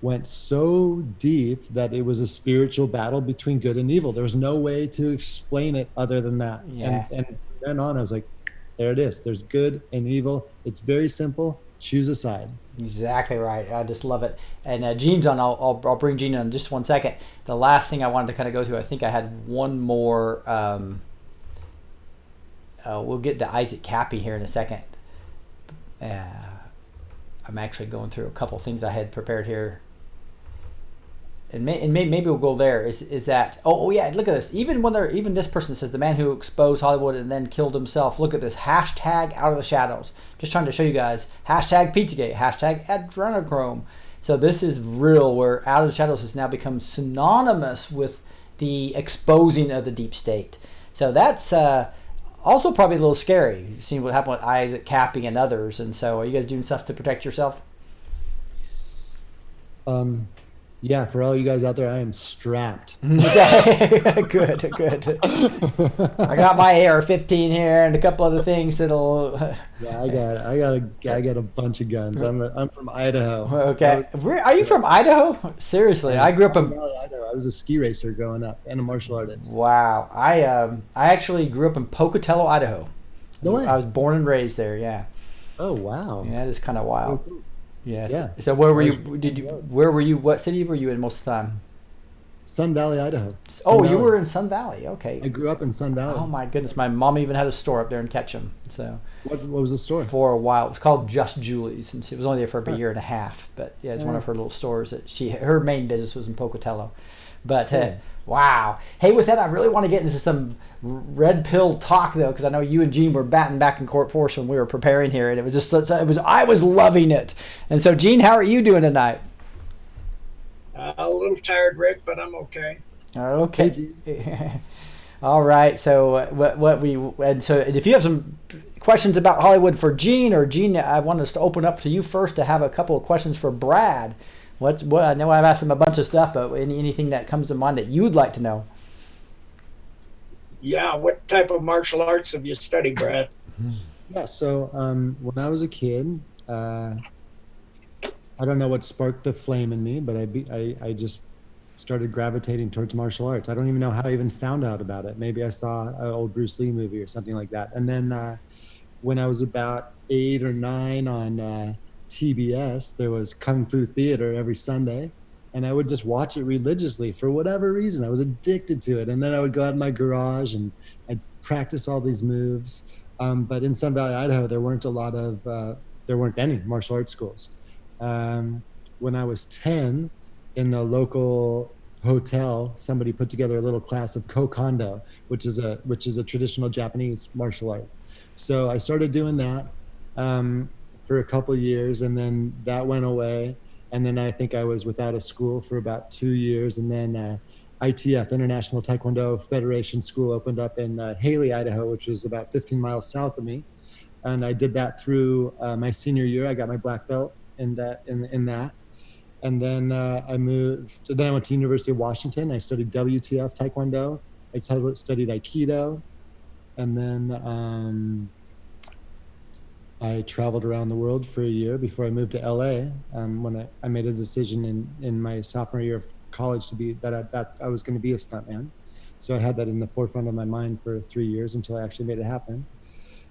went so deep that it was a spiritual battle between good and evil. There was no way to explain it other than that. Yeah. And from then on, I was like, there it is. There's good and evil. It's very simple. Choose a side. Exactly right. I just love it. And Gene's on. I'll bring Gene on in just 1 second. The last thing I wanted to kind of go to, I think I had one more. We'll get to Isaac Cappy here in a second. I'm actually going through a couple things I had prepared here. And maybe we'll go there. Is that? Oh yeah! Look at this. Even this person says the man who exposed Hollywood and then killed himself. Look at this hashtag out of the shadows. Just trying to show you guys. Hashtag Pizzagate. Hashtag adrenochrome. So this is real. Where out of the shadows has now become synonymous with the exposing of the deep state. So that's also probably a little scary. You've seen what happened with Isaac Cappy and others. And so, are you guys doing stuff to protect yourself? Yeah, for all you guys out there, I am strapped. Good, good. I got my AR-15 here and a couple other things that'll. Yeah, I got a bunch of guns. I'm from Idaho. Okay, are you from Idaho? Seriously, I grew up Sun in. Valley, Idaho. I was a ski racer growing up and a martial artist. Wow, I actually grew up in Pocatello, Idaho. No way. I was born and raised there. Yeah, Oh wow. yeah, that is kind of wild. Oh, cool. Yes. Yeah. So where were Well, you? Where were you? What city were you in most of the time? Sun Valley, Idaho. Oh, Sun you Valley. were in Sun Valley. Okay. I grew up in Sun Valley. Oh my goodness, my mom even had a store up there in Ketchum. So What was the store? for a while, it was called Just Julie's, and she was only there for about a Huh. year and a half. But yeah, it's one Yeah. of her little stores that her main business was in Pocatello. But Cool. wow, hey, with that, I really want to get into some red pill talk though, because I know you and Gene were batting back and forth when we were preparing here, and it was just I was loving it. And so, Gene, how are you doing tonight? A little tired, Rick, but I'm okay. Okay. All right. So so if you have some questions about Hollywood for Gene, or Gene, I want us to open up to you first to have a couple of questions for Brad. What I know I've asked him a bunch of stuff, but anything that comes to mind that you'd like to know? Yeah, what type of martial arts have you studied, Brad? Yeah, so when I was a kid, I don't know what sparked the flame in me, but I just started gravitating towards martial arts. I don't even know how I even found out about it. Maybe I saw an old Bruce Lee movie or something like that. And then when I was about 8 or 9 on TBS, there was Kung Fu Theater every Sunday. And I would just watch it religiously for whatever reason. I was addicted to it. And then I would go out in my garage and I'd practice all these moves. But in Sun Valley, Idaho, there weren't any martial arts schools. When I was 10, in the local hotel, somebody put together a little class of Kokondo, which is a traditional Japanese martial art. So I started doing that for a couple of years, and then that went away. And then I think I was without a school for about 2 years, and then ITF, International Taekwondo Federation School, opened up in Haley, Idaho, which is about 15 miles south of me. And I did that through my senior year. I got my black belt in that. And then I moved. Then I went to University of Washington. I studied WTF Taekwondo. I studied Aikido, and then I traveled around the world for a year before I moved to LA. When I made a decision in my sophomore year of college that I was going to be a stuntman. So I had that in the forefront of my mind for 3 years until I actually made it happen.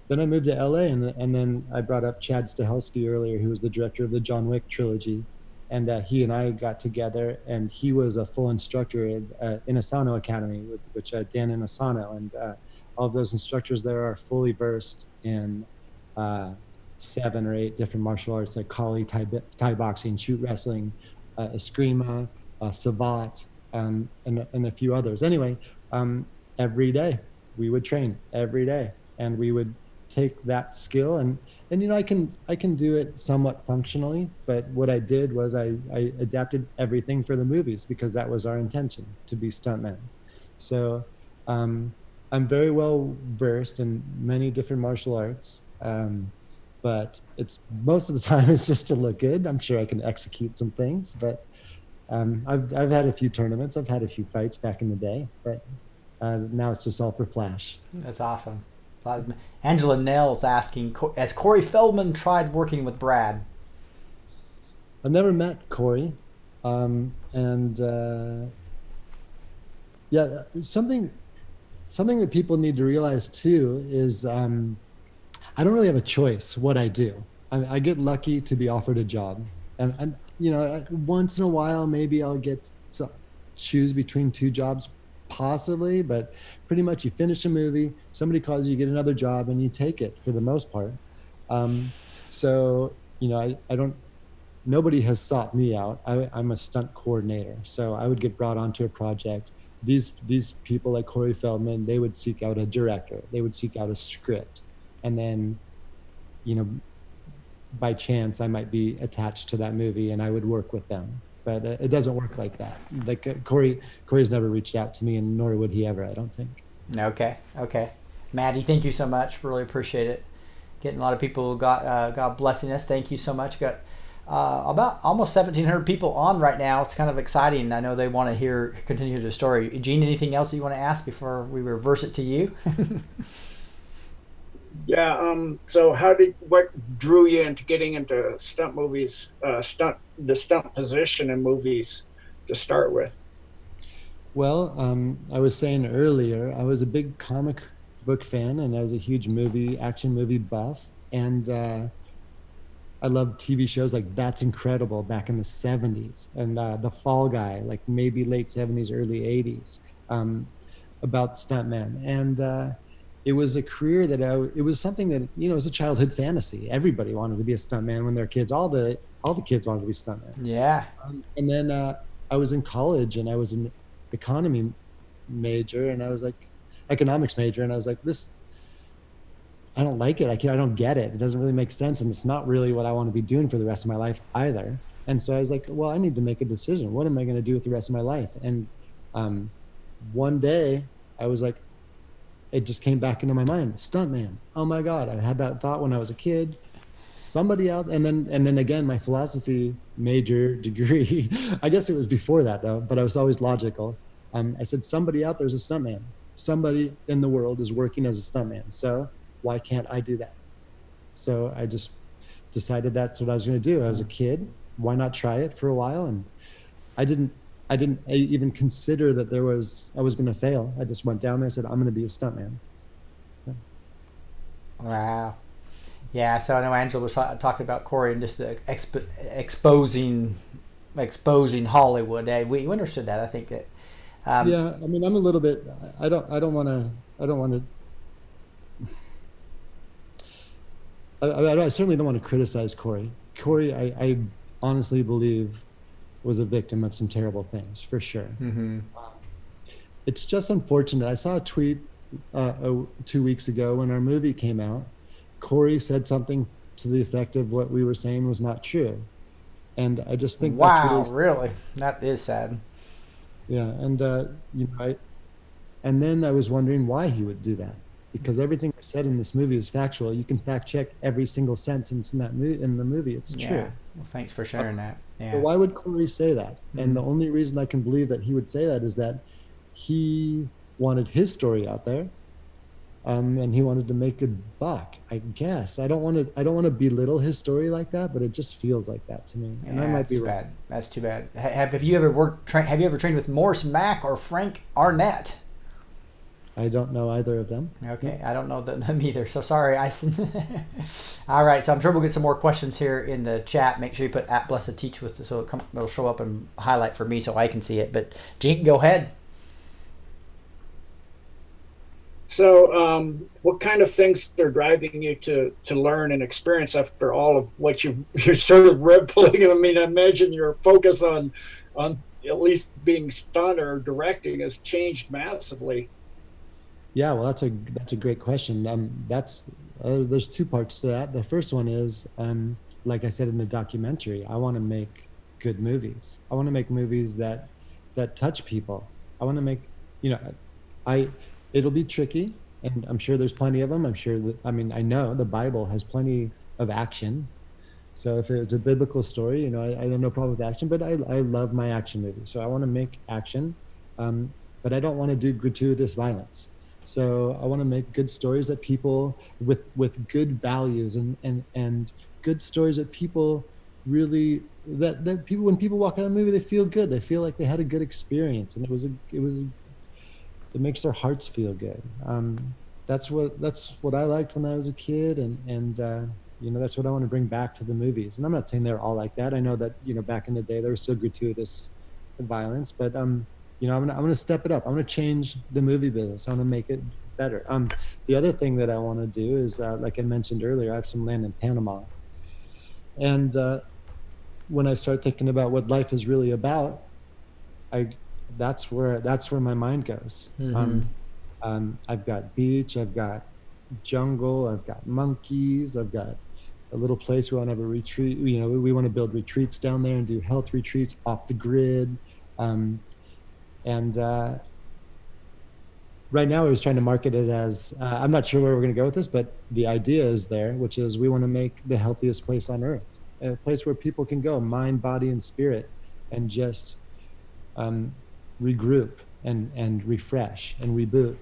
Then I moved to LA, and then I brought up Chad Stahelski earlier, who was the director of the John Wick trilogy. And he and I got together, and he was a full instructor in Asano Academy, which Dan in Asano, and all of those instructors there are fully versed in 7 or 8 different martial arts, like Kali, Thai boxing, shoot wrestling, Eskrima, Savat, and a few others. Anyway, every day we would train every day, and we would take that skill and I can do it somewhat functionally, but what I did was I adapted everything for the movies because that was our intention, to be stuntmen. So I'm very well versed in many different martial arts, but it's most of the time it's just to look good. I'm sure I can execute some things, but I've had a few tournaments, I've had a few fights back in the day, but now it's just all for flash. That's awesome. Angela Nell's asking, has Corey Feldman tried working with Brad? I've never met Corey, yeah, something that people need to realize too is I don't really have a choice what I do. I get lucky to be offered a job, and once in a while maybe I'll get to choose between 2 jobs. Possibly, but pretty much you finish a movie, somebody calls you, get another job, and you take it for the most part. So I don't. Nobody has sought me out. I'm a stunt coordinator, so I would get brought onto a project. These people like Corey Feldman, they would seek out a director, they would seek out a script, and then, by chance I might be attached to that movie, and I would work with them. But it doesn't work like that. Like Corey's never reached out to me, and nor would he ever, I don't think. Okay. Maddie, thank you so much. Really appreciate it. Getting a lot of people God blessing us. Thank you so much. Got about almost 1,700 people on right now. It's kind of exciting. I know they want to continue the story. Gene, anything else you want to ask before we reverse it to you? Yeah. So, what drew you into getting into stunt movies, the stunt position in movies to start with? Well, I was saying earlier, I was a big comic book fan, and I was a huge action movie buff, and I loved TV shows like That's Incredible back in the 70s, and The Fall Guy, like maybe late 70s, early 80s, about stuntmen. And it was a career it was something that, it was a childhood fantasy. Everybody wanted to be a stuntman when they're kids. All the kids wanted to be stuntmen. Yeah. And then I was in college, and I was an economy major, and I was like, economics major, and I was like, I don't like it. I don't get it. It doesn't really make sense. And it's not really what I want to be doing for the rest of my life either. And so I was like, well, I need to make a decision. What am I going to do with the rest of my life? And one day I was like, it just came back into my mind, stuntman. Oh my God. I had that thought when I was a kid, somebody out. And then again, my philosophy major degree, I guess it was before that though, but I was always logical. I said, somebody out there's a stuntman. Somebody in the world is working as a stuntman. So why can't I do that? So I just decided that's what I was going to do. I was a kid. Why not try it for a while? And I didn't even consider that I was going to fail. I just went down there and said, I'm going to be a stuntman. Yeah. Wow. Yeah. So I know Angela was talking about Corey and just the exposing Hollywood. We understood that. I think that. Yeah. I mean, I'm a little bit. I don't want to. I certainly don't want to criticize Corey. Corey, I honestly believe, was a victim of some terrible things, for sure. Mm-hmm. It's just unfortunate. I saw a tweet 2 weeks ago when our movie came out. Corey said something to the effect of what we were saying was not true. And I just think wow, that's really that is sad. Yeah, and and then I was wondering why he would do that, because everything I said in this movie is factual. You can fact check every single sentence in in the movie. It's true. Well, thanks for sharing that. Yeah. So why would Corey say that? Mm-hmm. And the only reason I can believe that he would say that is that he wanted his story out there, and he wanted to make a buck. I guess I don't want to belittle his story like that, but it just feels like that to me. And I might be wrong. That's too bad. Have you ever have you ever trained with Morris Mack or Frank Arnett? I don't know either of them. Okay, I don't know them either. So sorry, All right, so I'm sure we'll get some more questions here in the chat. Make sure you put @blessed with so it'll show up and highlight for me so I can see it. But Gene, go ahead. So, what kind of things are driving you to learn and experience after all of what you started red pilling? I mean, I imagine your focus on at least being stunt or directing has changed massively. Yeah, well, that's a great question. There's two parts to that. The first one is, like I said in the documentary, I want to make good movies. I want to make movies that touch people. I want to make, it'll be tricky, and I'm sure there's plenty of them. I know the Bible has plenty of action. So if it's a biblical story, I have no problem with action, but I love my action movies. So I want to make action, but I don't want to do gratuitous violence. So I want to make good stories that people with good values and good stories that people really that people, when people walk out of the movie, they feel good. They feel like they had a good experience, and it makes their hearts feel good. That's what I liked when I was a kid, and that's what I want to bring back to the movies. And I'm not saying they're all like that. I know that back in the day there was still gratuitous violence, but I'm going to step it up. I'm going to change the movie business. I'm going to make it better. The other thing that I want to do is, like I mentioned earlier, I have some land in Panama, and when I start thinking about what life is really about, that's where my mind goes. Mm-hmm. I've got beach, I've got jungle, I've got monkeys, I've got a little place where I want to have a retreat. We want to build retreats down there and do health retreats off the grid. Right now I was trying to market it as, I'm not sure where we're going to go with this, but the idea is there, which is we want to make the healthiest place on earth. a place where people can go, mind, body, and spirit, and just regroup and refresh and reboot.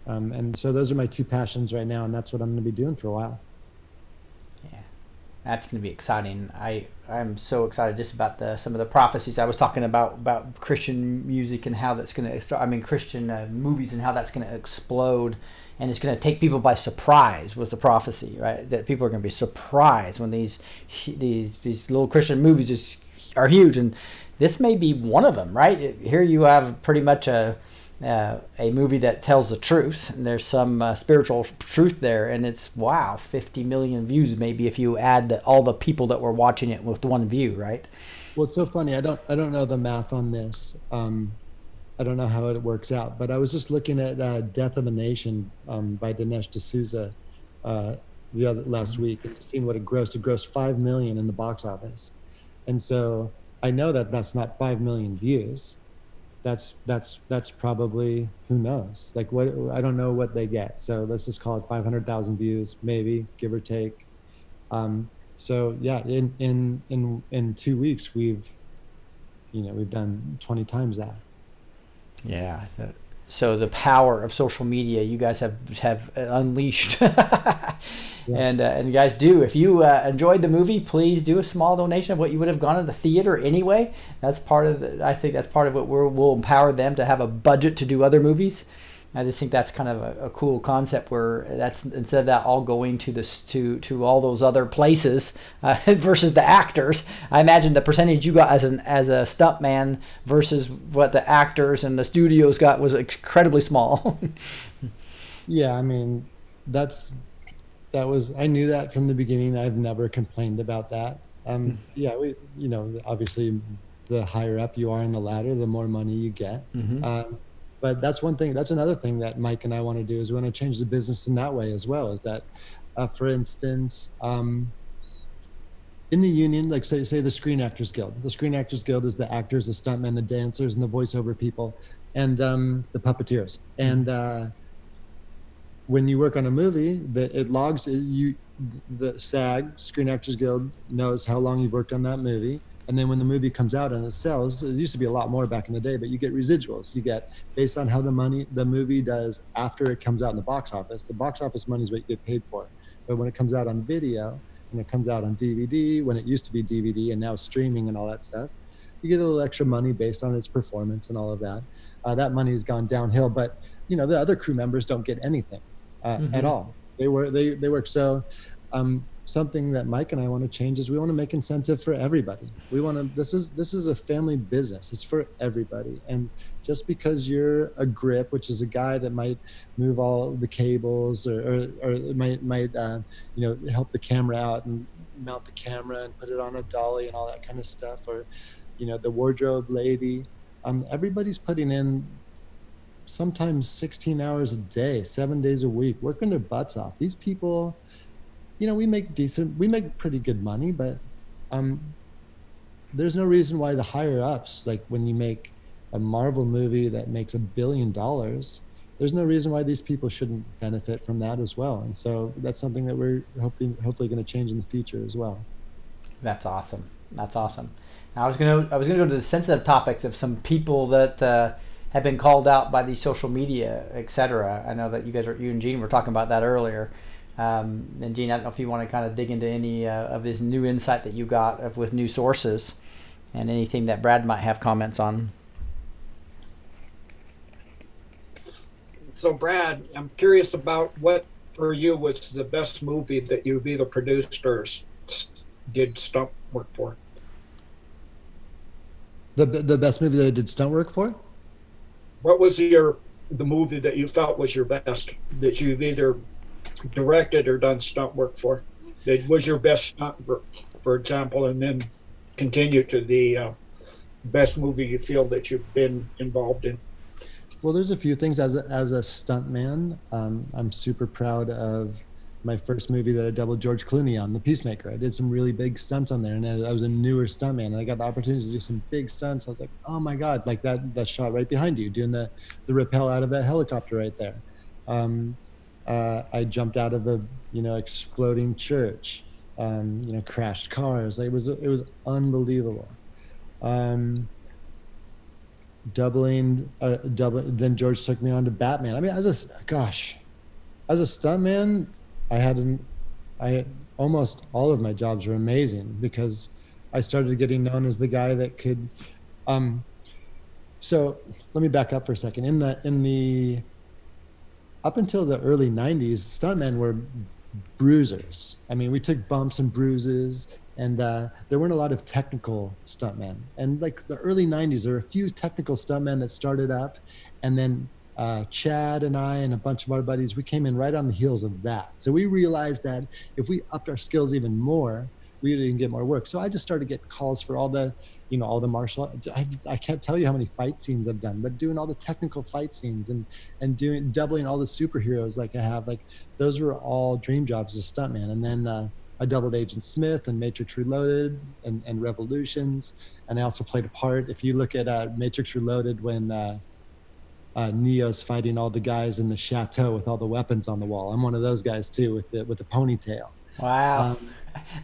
And so those are my two passions right now, and that's what I'm going to be doing for a while. Yeah, that's going to be exciting. I'm so excited just about some of the prophecies I was talking about Christian music and how that's going to. I mean, Christian movies and how that's going to explode, and it's going to take people by surprise. Was the prophecy, right? That people are going to be surprised when these little Christian movies are huge, and this may be one of them, right? Here you have pretty much a movie that tells the truth, and there's some spiritual truth there, and it's 50 million views maybe if you add all the people that were watching it with one view, right? Well, it's so funny. I don't know the math on this. I don't know how it works out, but I was just looking at "Death of a Nation" by Dinesh D'Souza last week, and seeing what it grossed. It grossed 5 million in the box office, and so I know that that's not 5 million views. That's probably, who knows, like what, I don't know what they get, so let's just call it 500,000 views, maybe, give or take. So yeah, in 2 weeks we've done 20 times that. Yeah. So the power of social media, you guys have unleashed. Yeah. And you guys do. If you enjoyed the movie, please do a small donation of what you would have gone to the theater anyway. That's part of I think that's part of what we'll empower them to have a budget to do other movies. I just think that's kind of a cool concept where that's, instead of that all going to all those other places versus the actors. I imagine the percentage you got as a stuntman versus what the actors and the studios got was incredibly small. Yeah, I mean, I knew that from the beginning. I've never complained about that. Yeah, obviously the higher up you are in the ladder, the more money you get. Mm-hmm. But that's one thing. That's another thing that Mike and I want to do, is we want to change the business in that way as well. Is that, for instance, in the union, like say the Screen Actors Guild. The Screen Actors Guild is the actors, the stuntmen, the dancers, and the voiceover people, and the puppeteers. And when you work on a movie, it logs the SAG, Screen Actors Guild, knows how long you've worked on that movie. And then when the movie comes out and it sells, it used to be a lot more back in the day, but you get residuals. You get, based on how the movie does after it comes out in the box office money is what you get paid for. But when it comes out on video, when it comes out on DVD, when it used to be DVD and now streaming and all that stuff, you get a little extra money based on its performance and all of that. That money has gone downhill, but the other crew members don't get anything at all. They work. So something that Mike and I want to change is we want to make incentive for everybody. We want to, this is a family business. It's for everybody. And just because you're a grip, which is a guy that might move all the cables or might help the camera out and mount the camera and put it on a dolly and all that kind of stuff, or the wardrobe lady, everybody's putting in sometimes 16 hours a day, 7 days a week, working their butts off. These people, we make pretty good money, but there's no reason why the higher ups, like when you make a Marvel movie that makes $1 billion, there's no reason why these people shouldn't benefit from that as well. And so that's something that we're hopefully going to change in the future as well. That's awesome. Now I was gonna go to the sensitive topics of some people that have been called out by the social media, etc. I know that you and Gene were talking about that earlier. And Gene, I don't know if you want to kind of dig into any of this new insight that you got with new sources, and anything that Brad might have comments on. So Brad, I'm curious about what for you was the best movie that you've either produced or did stunt work for. The best movie that I did stunt work for? What was the movie that you felt was your best, that you've either directed or done stunt work for, that was your best stunt work, for example, and then continue to the best movie you feel that you've been involved in? Well, there's a few things. As a stuntman, I'm super proud of my first movie that I doubled George Clooney on, The Peacemaker. I did some really big stunts on there, and I was a newer stuntman, and I got the opportunity to do some big stunts. I was like, oh my God, like that shot right behind you, doing the rappel out of that helicopter right there. I jumped out of a exploding church. crashed cars. Like, it was unbelievable. Um, Then George took me on to Batman. I mean, as a stuntman, I had an I almost all of my jobs were amazing because I started getting known as the guy that could. Um, so let me back up for a second. In the up until the early '90s, stuntmen were bruisers. I mean, we took bumps and bruises, and there weren't a lot of technical stuntmen. And like the early '90s, there were a few technical stuntmen that started up, and then Chad and I and a bunch of our buddies, we came in right on the heels of that. So we realized that if we upped our skills even more, we would even get more work. So I just started getting calls for all the martial. I can't tell you how many fight scenes I've done, but doing all the technical fight scenes and doubling all the superheroes like I have, like those were all dream jobs as a stuntman. And then I doubled Agent Smith and Matrix Reloaded and Revolutions, and I also played a part. If you look at Matrix Reloaded, when Neo's fighting all the guys in the chateau with all the weapons on the wall, I'm one of those guys too with the ponytail. Wow. Um,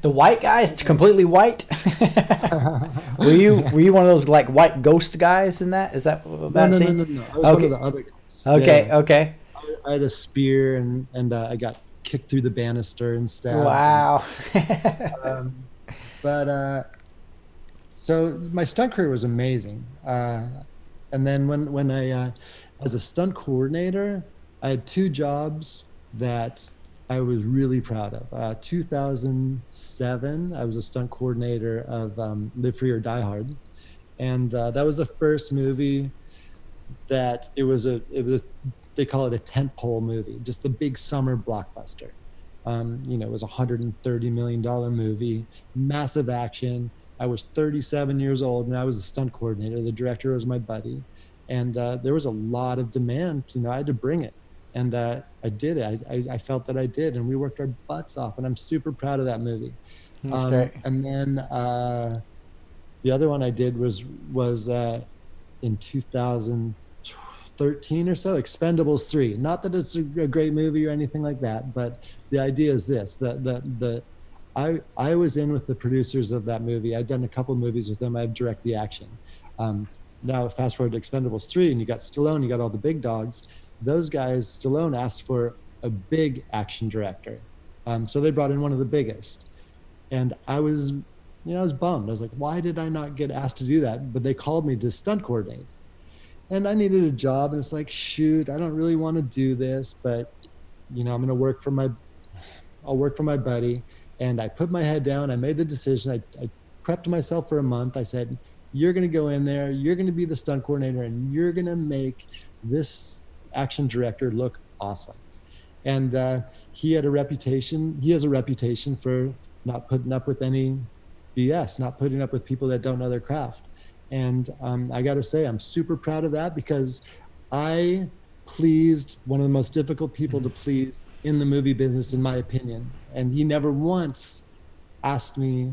The white guy is completely white. Were you one of those like white ghost guys in that? Is that no, that no, no, scene? no, no. I was one Okay. of the other guys. Okay. Yeah. Okay. I had a spear and I got kicked through the banister and stabbed. Wow. Um, but so my stunt career was amazing. And then when I as a stunt coordinator, I had two jobs that I was really proud of. 2007, I was a stunt coordinator of Live Free or Die Hard, and that was the first movie that it was they call it a tentpole movie, just the big summer blockbuster. It was $130 million movie, massive action. I was 37 years old and I was a stunt coordinator. The director was my buddy, and there was a lot of demand. I had to bring it, and I did it. I felt that I did, and we worked our butts off, and I'm super proud of that movie. That's great. And then the other one I did was in 2013 or so, Expendables 3. Not that it's a great movie or anything like that, but the idea is this: I was in with the producers of that movie. I'd done a couple movies with them. I'd direct the action. Um, Now fast forward to Expendables 3, and you got Stallone, you got all the big dogs. Those guys, Stallone asked for a big action director, so they brought in one of the biggest, and I was bummed. I was like, why did I not get asked to do that? But they called me to stunt coordinate, and I needed a job, and it's like, shoot, I don't really want to do this, but I'm gonna I'll work for my buddy. And I put my head down. I made the decision. I prepped myself for a month. I said, you're going to go in there, you're going to be the stunt coordinator, and you're going to make this action director look awesome. And he has a reputation for not putting up with any BS, not putting up with people that don't know their craft. And I got to say, I'm super proud of that, because I pleased one of the most difficult people to please in the movie business, in my opinion. And he never once asked me,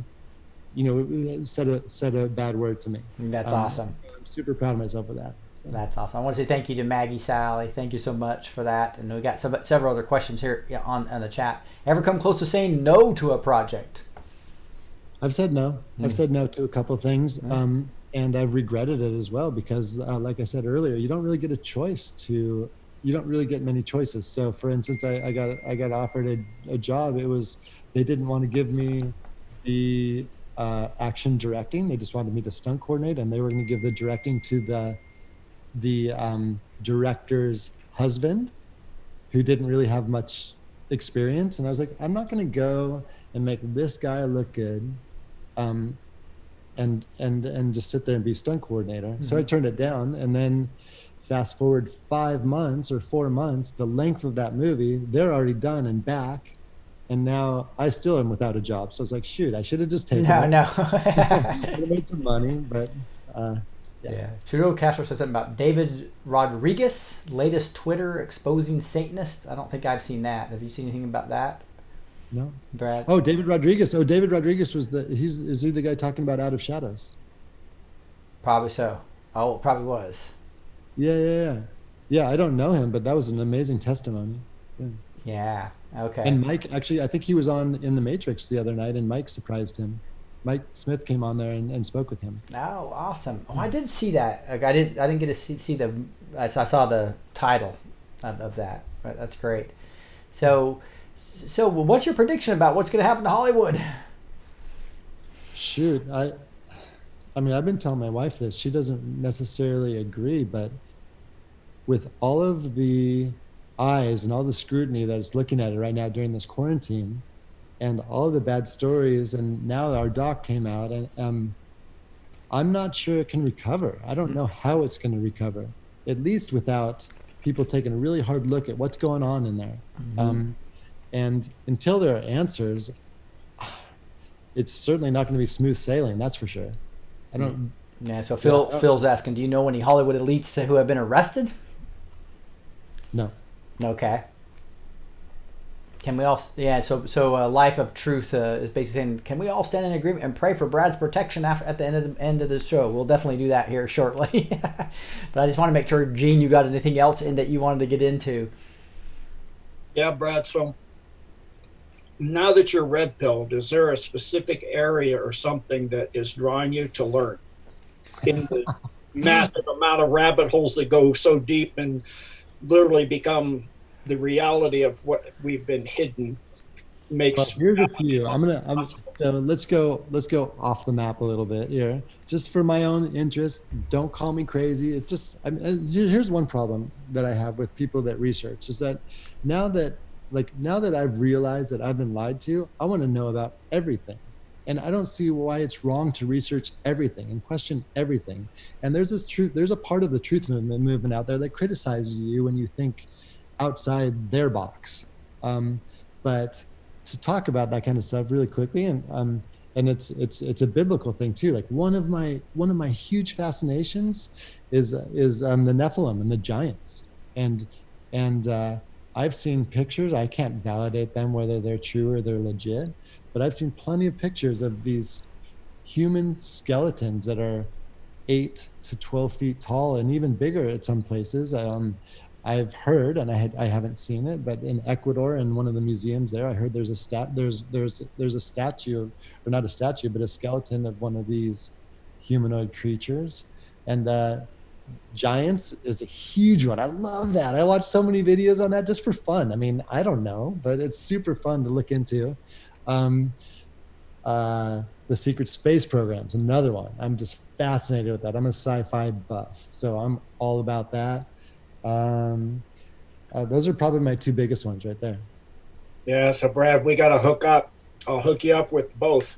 said a bad word to me. That's awesome. I'm super proud of myself for that. So. That's awesome. I want to say thank you to Maggie Sally. Thank you so much for that. And we got several other questions here on the chat. Ever come close to saying no to a project? I've said no. I've said no to a couple of things. And I've regretted it as well, because like I said earlier, you don't really get many choices. So for instance, I got offered a job. They didn't want to give me the action directing. They just wanted me to stunt coordinate, and they were going to give the directing to the director's husband, who didn't really have much experience. And I was like, I'm not going to go and make this guy look good, and just sit there and be stunt coordinator. So I turned it down. And then fast forward 5 months or 4 months, the length of that movie, they're already done and back. And now I still am without a job. So I was like, shoot, I should have just taken it. No. I would have made some money, but yeah. Trudeau Castro said something about David Rodriguez, latest Twitter exposing Satanists. I don't think I've seen that. Have you seen anything about that, no. Brad? Oh, David Rodriguez. Oh, David Rodriguez is he the guy talking about Out of Shadows? Probably so. Oh, it probably was. Yeah. I don't know him, but that was an amazing testimony. Yeah. Yeah. Okay. And Mike, actually, I think he was on in the Matrix the other night, and Mike surprised him. Mike Smith came on there and spoke with him. Oh, awesome. Oh, I did see that. Like, I didn't get to see the. I saw the title of that. That's great. So, what's your prediction about what's going to happen to Hollywood? Shoot, I mean, I've been telling my wife this. She doesn't necessarily agree, but with all of the eyes and all the scrutiny that's looking at it right now during this quarantine, and all the bad stories, and now our doc came out, and I'm not sure it can recover. I don't know how it's going to recover, at least without people taking a really hard look at what's going on in there. And until there are answers, it's certainly not going to be smooth sailing. That's for sure. I don't. Yeah. So Phil's asking, do you know any Hollywood elites who have been arrested? No. Okay. Can we all? Yeah. So Life of Truth is basically saying, can we all stand in agreement and pray for Brad's protection at the end of the show? We'll definitely do that here shortly. But I just want to make sure, Gene, you got anything else in that you wanted to get into? Yeah, Brad. So now that you're red pilled, is there a specific area or something that is drawing you to learn in the massive amount of rabbit holes that go so deep and literally become the reality of what we've been hidden makes. Well, here's a few. So let's go off the map a little bit here, just for my own interest. Don't call me crazy. It's just, here's one problem that I have with people that research is that now that I've realized that I've been lied to, I want to know about everything. And I don't see why it's wrong to research everything and question everything. And there's a part of the truth movement out there that criticizes you when you think outside their box. But to talk about that kind of stuff really quickly, and it's a biblical thing too. Like one of my huge fascinations is the Nephilim and the giants. And I've seen pictures. I can't validate them whether they're true or they're legit, but I've seen plenty of pictures of these human skeletons that are 8 to 12 feet tall and even bigger at some places. I've heard, and I haven't seen it, but in Ecuador, in one of the museums there, I heard there's a statue, or not a statue, but a skeleton of one of these humanoid creatures. And giants is a huge one. I love that. I watch so many videos on that just for fun. I mean, I don't know, but it's super fun to look into. The secret space program's another one. I'm just fascinated with that. I'm a sci-fi buff, so I'm all about that. Those are probably my two biggest ones right there. Yeah, so Brad, we got to hook up. I'll hook you up with both.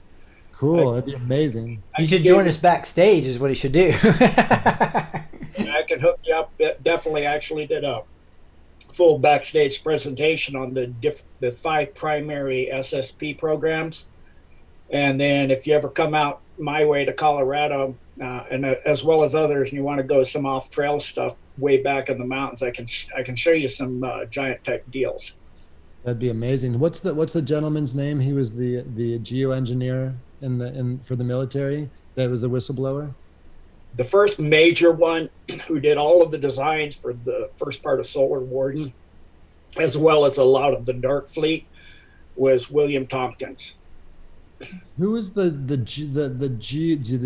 Cool, that'd be amazing. You should join us backstage is what he should do. I can hook you up. Definitely actually did a full backstage presentation on the 5 primary SSP programs. And then if you ever come out my way to Colorado, and as well as others, and you want to go some off-trail stuff way back in the mountains, I can show you some giant type deals. That'd be amazing. What's the gentleman's name? He was the geoengineer for the military that was a whistleblower. The first major one who did all of the designs for the first part of Solar Warden, as well as a lot of the Dark Fleet, was William Tompkins. Who was the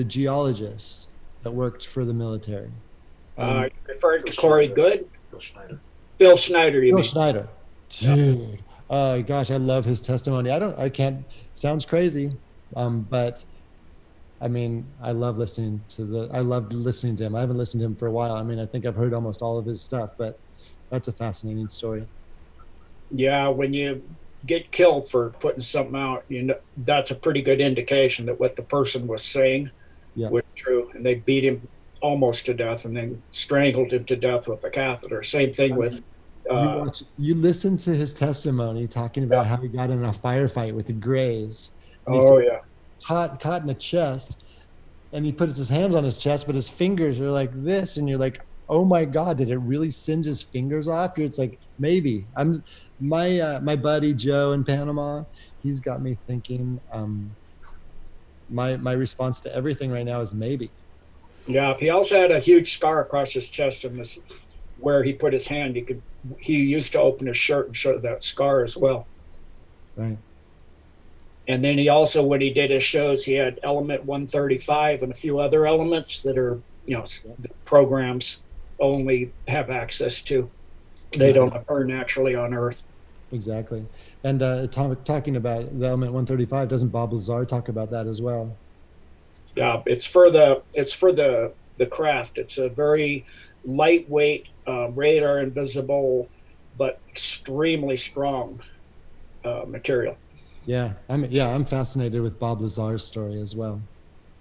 geologist that worked for the military? Referring to Corey Good? Bill Schneider. Bill Schneider, you Bill mean? Schneider. Dude. Oh gosh, I love his testimony. Sounds crazy. But I mean, I loved listening to him. I haven't listened to him for a while. I mean, I think I've heard almost all of his stuff, but that's a fascinating story. Yeah, when you get killed for putting something out, that's a pretty good indication that what the person was saying was true. And they beat him almost to death and then strangled him to death with a catheter. Same thing with you listen to his testimony talking about how he got in a firefight with the Greys. Caught in the chest, and he puts his hands on his chest, but his fingers are like this, and you're like, oh my God, did it really singe his fingers off? It's like, maybe. My buddy Joe in Panama, he's got me thinking. My response to everything right now is maybe. Yeah, he also had a huge scar across his chest, and where he put his hand, he used to open his shirt and show that scar as well. Right. And then he also, when he did his shows, he had element 135 and a few other elements that are, the programs only have access to. They don't occur naturally on Earth. Exactly. And talking about the element 135, doesn't Bob Lazar talk about that as well? Yeah, it's for the craft. It's a very lightweight, radar invisible, but extremely strong material. Yeah, I'm fascinated with Bob Lazar's story as well.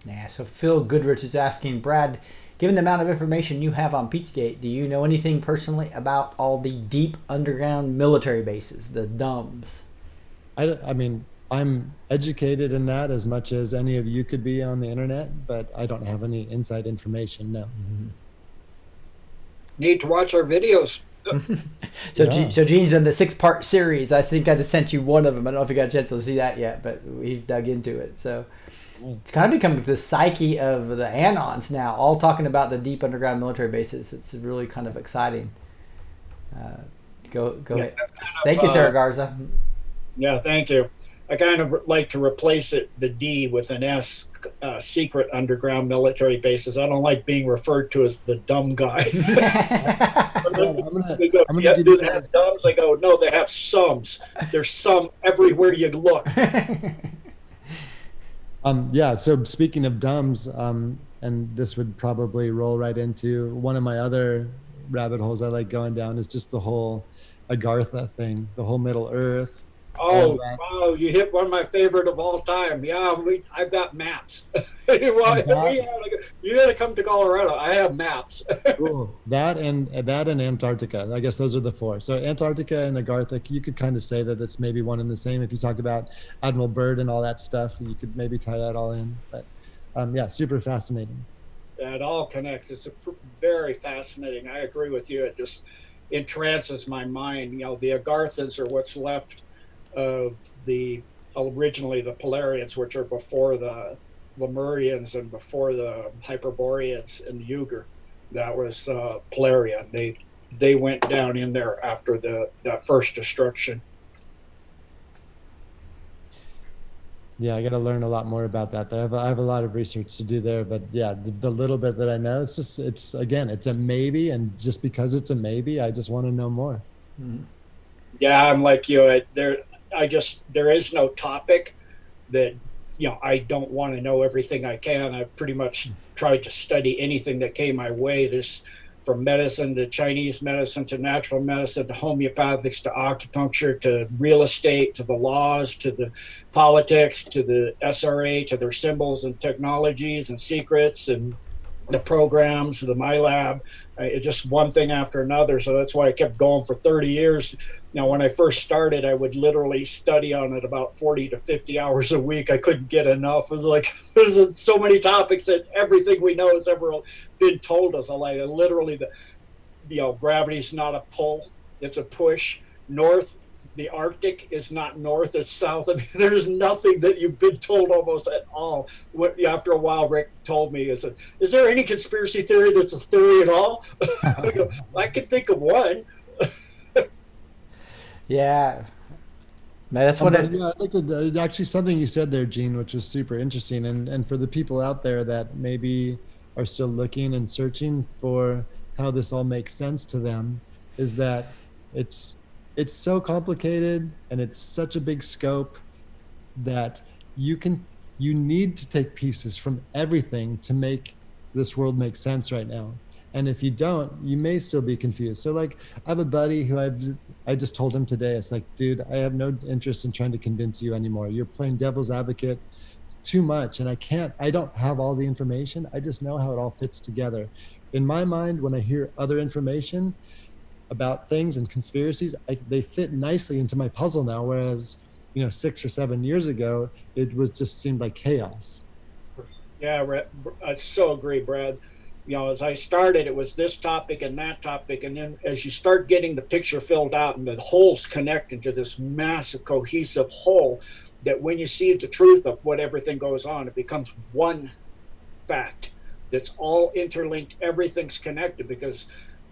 Yeah, so Phil Goodrich is asking, Brad, given the amount of information you have on Pizzagate, do you know anything personally about all the deep underground military bases, the DUMBs? I mean, I'm educated in that as much as any of you could be on the internet, but I don't have any inside information. No. Need to watch our videos. So, Yeah. so Gene's in the 6-part series. I think I just sent you one of them. I don't know if you got a chance to see that yet, but we dug into it. So it's kind of become the psyche of the Anons now, all talking about the deep underground military bases. It's really kind of exciting. Go ahead. Thank you, Sarah Garza. Yeah, thank you. I kind of like to replace the D with an S, secret underground military bases. I don't like being referred to as the dumb guy. I'm They go, gonna yeah, give do you they guys, have dumbs? I go, no, they have sums. There's some everywhere you look. yeah. So speaking of dumbs, and this would probably roll right into one of my other rabbit holes I like going down is just the whole Agartha thing, the whole Middle Earth. Oh, wow, you hit one of my favorite of all time. Yeah, I've got maps. You got to come to Colorado. I have maps. Cool. That and Antarctica. I guess those are the four. So Antarctica and Agartha, you could kind of say that it's maybe one and the same. If you talk about Admiral Byrd and all that stuff, you could maybe tie that all in. But yeah, super fascinating. It all connects. It's very fascinating. I agree with you. It just entrances my mind. The Agarthas are what's left of originally the Polarians, which are before the Lemurians and before the Hyperboreans and the Yuger. That was Polarian. They went down in there after that first destruction. Yeah, I got to learn a lot more about that. I have a lot of research to do there, but yeah, the little bit that I know, it's a maybe, and just because it's a maybe, I just want to know more. Yeah, I'm like you. There is no topic that I don't want to know everything I can. I pretty much tried to study anything that came my way. This from medicine to Chinese medicine to natural medicine to homeopathics to acupuncture to real estate to the laws to the politics to the SRA to their symbols and technologies and secrets and the programs, the MyLab, just one thing after another. So that's why I kept going for 30 years. When I first started, I would literally study on it about 40 to 50 hours a week. I couldn't get enough. It was like, there's so many topics that everything we know has ever been told us. Like literally gravity's not a pull, it's a push. The Arctic is not north, it's south. I mean, there's nothing that you've been told almost at all. After a while, Rick told me, is there any conspiracy theory that's a theory at all? I can think of one. Yeah. Man, that's what yeah, I'd like to actually something you said there, Gene, which was super interesting. And for the people out there that maybe are still looking and searching for how this all makes sense to them, is that it's so complicated and it's such a big scope that you need to take pieces from everything to make this world make sense right now. And if you don't, you may still be confused. So like I have a buddy who I just told him today, it's like, dude, I have no interest in trying to convince you anymore. You're playing devil's advocate. It's too much. And I don't have all the information. I just know how it all fits together. In my mind, when I hear other information about things and conspiracies, they fit nicely into my puzzle now. Whereas, 6 or 7 years ago, it was just seemed like chaos. Yeah, I so agree, Brad. As I started, it was this topic and that topic. And then as you start getting the picture filled out and the wholes connect into this massive cohesive whole, that when you see the truth of what everything goes on, it becomes one fact that's all interlinked. Everything's connected because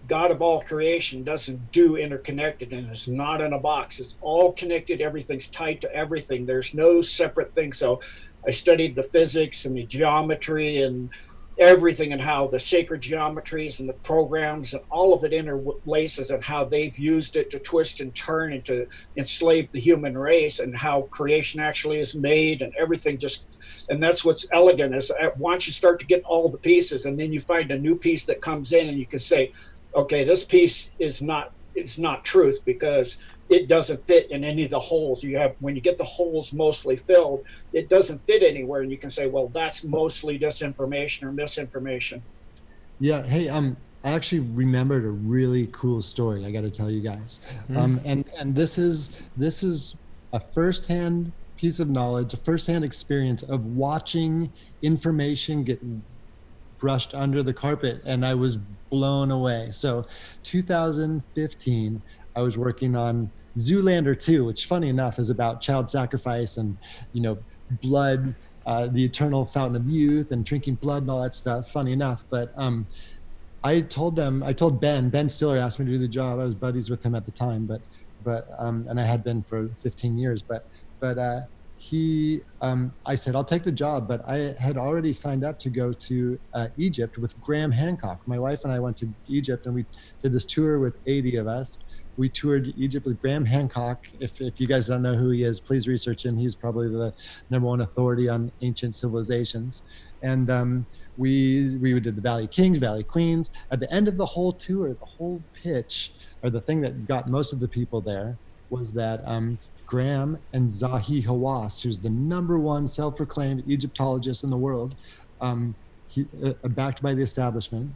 God of all creation doesn't do interconnected, and it's not in a box. It's all connected. Everything's tied to everything. There's no separate thing. So I studied the physics and the geometry and everything, and how the sacred geometries and the programs and all of it interlaces, and how they've used it to twist and turn and to enslave the human race, and how creation actually is made, and everything just, and that's what's elegant is once you start to get all the pieces, and then you find a new piece that comes in, and you can say, okay, this piece is not, it's not truth, because it doesn't fit in any of the holes you have. When you get the holes mostly filled, it doesn't fit anywhere, and you can say, well, that's mostly disinformation or misinformation. Yeah. Hey, I actually remembered a really cool story I got to tell you guys. And this is a firsthand piece of knowledge, a firsthand experience of watching information get brushed under the carpet, and I was blown away. So 2015, I was working on Zoolander 2, which funny enough is about child sacrifice and, you know, blood, the eternal fountain of youth and drinking blood and all that stuff, funny enough. But I told Ben Stiller asked me to do the job. I was buddies with him at the time, and I had been for 15 years, but I said, I'll take the job, but I had already signed up to go to Egypt with Graham Hancock. My wife and I went to Egypt, and we did this tour with 80 of us. We toured Egypt with Graham Hancock. If you guys don't know who he is, please research him. He's probably the #1 authority on ancient civilizations. And we did the Valley Kings, Valley Queens. At the end of the whole tour, the whole pitch, or the thing that got most of the people there, was that Graham and Zahi Hawass, who's the #1 self-proclaimed Egyptologist in the world, backed by the establishment,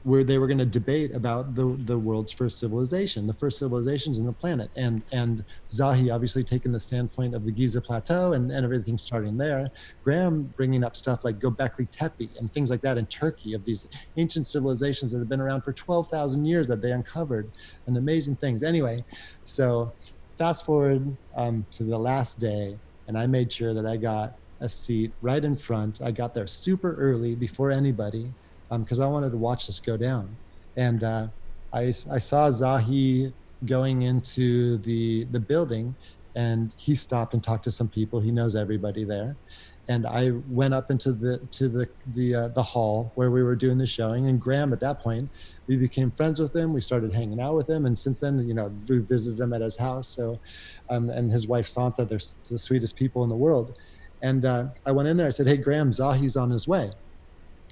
where they were going to debate about the world's first civilization, the first civilizations in the planet. And Zahi obviously taking the standpoint of the Giza Plateau and everything starting there. Graham bringing up stuff like Göbekli Tepe and things like that in Turkey, of these ancient civilizations that have been around for 12,000 years that they uncovered, and amazing things. Anyway, so fast forward to the last day, and I made sure that I got a seat right in front. I got there super early before anybody, because I wanted to watch this go down. And I saw Zahi going into the building, and he stopped and talked to some people. He knows everybody there. And I went up into the hall where we were doing the showing. And Graham, at that point, we became friends with him. We started hanging out with him, and since then, you know, we visited him at his house. So, and his wife Santa, they're the sweetest people in the world. And I went in there. I said, "Hey, Graham, Zahi's on his way."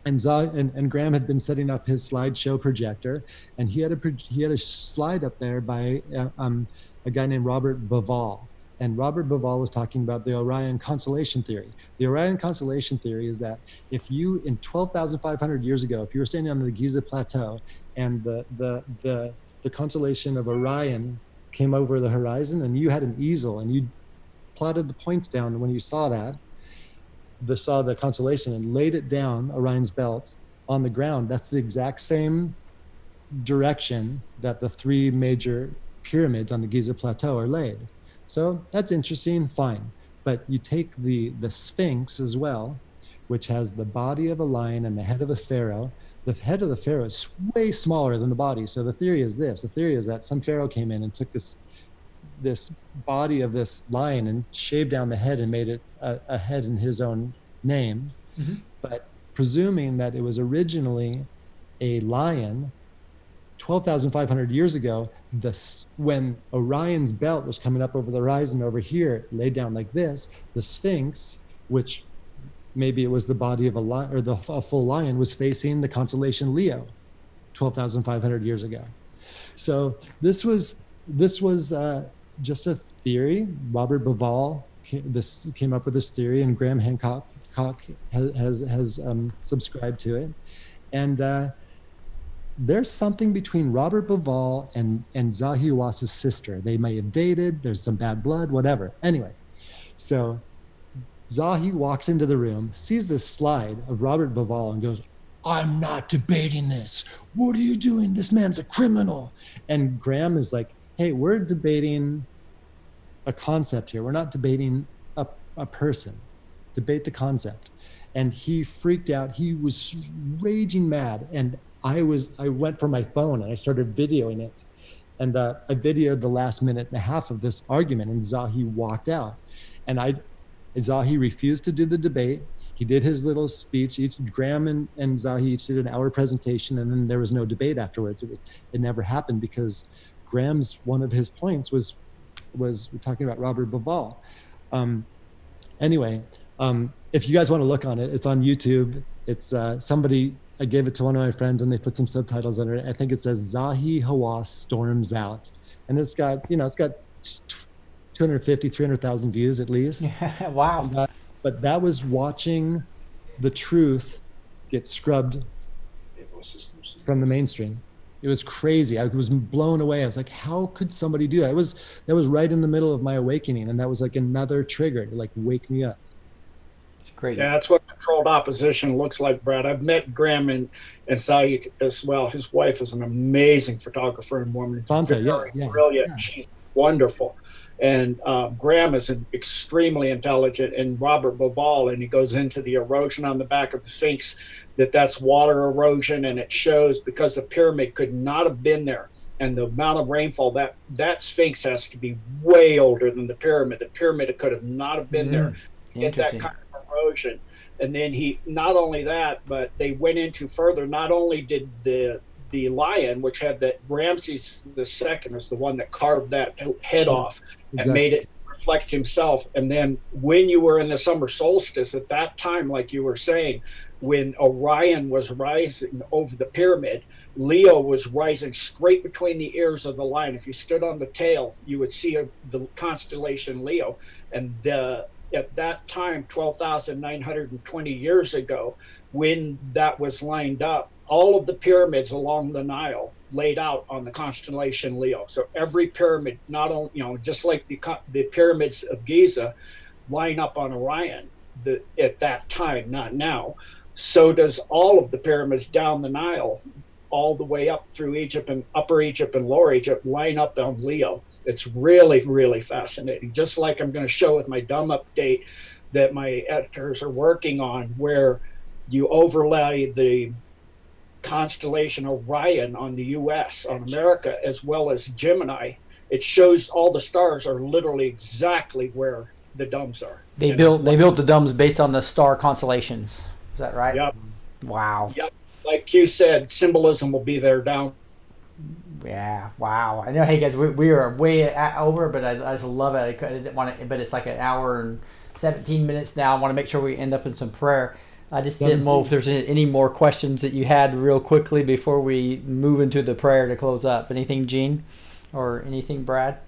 And Graham had been setting up his slideshow projector, and he had a slide up there by a guy named Robert Bauval. And Robert Bauval was talking about the Orion constellation theory. The Orion constellation theory is that if you, in 12,500 years ago, if you were standing on the Giza Plateau and the constellation of Orion came over the horizon, and you had an easel and you plotted the points down, when you saw the constellation and laid it down, Orion's belt, on the ground, that's the exact same direction that the 3 major pyramids on the Giza Plateau are laid. So that's interesting, fine. But you take the Sphinx as well, which has the body of a lion and the head of a pharaoh. The head of the pharaoh is way smaller than the body. So the theory is this. The theory is that some pharaoh came in and took this body of this lion and shaved down the head and made it a head in his own name. Mm-hmm. But presuming that it was originally a lion 12,500 years ago, when Orion's belt was coming up over the horizon over here, laid down like this, the Sphinx, which maybe it was the body of a lion, or a full lion, was facing the constellation Leo 12,500 years ago. So this was just a theory. Robert Bauval came up with this theory, and Graham Hancock has subscribed to it. And there's something between Robert Bauval and Zahi Hawass's sister. They may have dated. There's some bad blood, whatever. Anyway, so Zahi walks into the room, sees this slide of Robert Bauval, and goes, "I'm not debating this. What are you doing? This man's a criminal." And Graham is like, "Hey, we're debating a concept here. We're not debating a person. Debate the concept." And he freaked out. He was raging mad. And I went for my phone and I started videoing it. And I videoed the last minute and a half of this argument, and Zahi walked out. And Zahi refused to do the debate. He did his little speech. Graham and Zahi each did an hour presentation, and then there was no debate afterwards. It never happened because Graham's, one of his points was we're talking about Robert Bauval. Anyway, if you guys want to look on it, it's on YouTube. It's somebody, I gave it to one of my friends and they put some subtitles under it. I think it says Zahi Hawass storms out. And it's got 250, 300,000 views at least. Wow. But that was watching the truth get scrubbed from the mainstream. It was crazy. I was blown away. I was like, how could somebody do that? That was right in the middle of my awakening. And that was like another trigger to like wake me up. It's great. Yeah, that's what controlled opposition looks like, Brad. I've met Graham and Zahi as well. His wife is an amazing photographer and woman. Fanta, yeah, brilliant. Yeah. She's wonderful. And Graham is extremely intelligent, and Robert Bauval, and he goes into the erosion on the back of the Sphinx, that's water erosion, and it shows because the pyramid could not have been there, and the amount of rainfall, that Sphinx has to be way older than the pyramid. The pyramid could have not have been there. Get that kind of erosion. And then not only that, but they went into further. Not only did the lion, which had that Ramses II is the one that carved that head off and made it reflect himself. And then when you were in the summer solstice at that time, like you were saying, when Orion was rising over the pyramid, Leo was rising straight between the ears of the lion. If you stood on the tail, you would see the constellation Leo. And at that time, 12,920 years ago, when that was lined up, all of the pyramids along the Nile laid out on the constellation Leo. So every pyramid, not only, just like the pyramids of Giza line up on Orion at that time, not now, so does all of the pyramids down the Nile, all the way up through Egypt and Upper Egypt and Lower Egypt line up on Leo. It's really, really fascinating. Just like I'm going to show with my dumb update that my editors are working on, where you overlay the constellation Orion on the US, on America, as well as Gemini. It shows all the stars are literally exactly where the domes are. They built the domes based on the star constellations. Is that right? Yep. Wow. Yep. Like you said, symbolism will be there down. Yeah. Wow. I know. Hey guys, we are way over, but I just love it. I didn't want to, but it's like an hour and 17 minutes now. I want to make sure we end up in some prayer. I just didn't know if there's any more questions that you had real quickly before we move into the prayer to close up. Anything, Gene, or anything, Brad?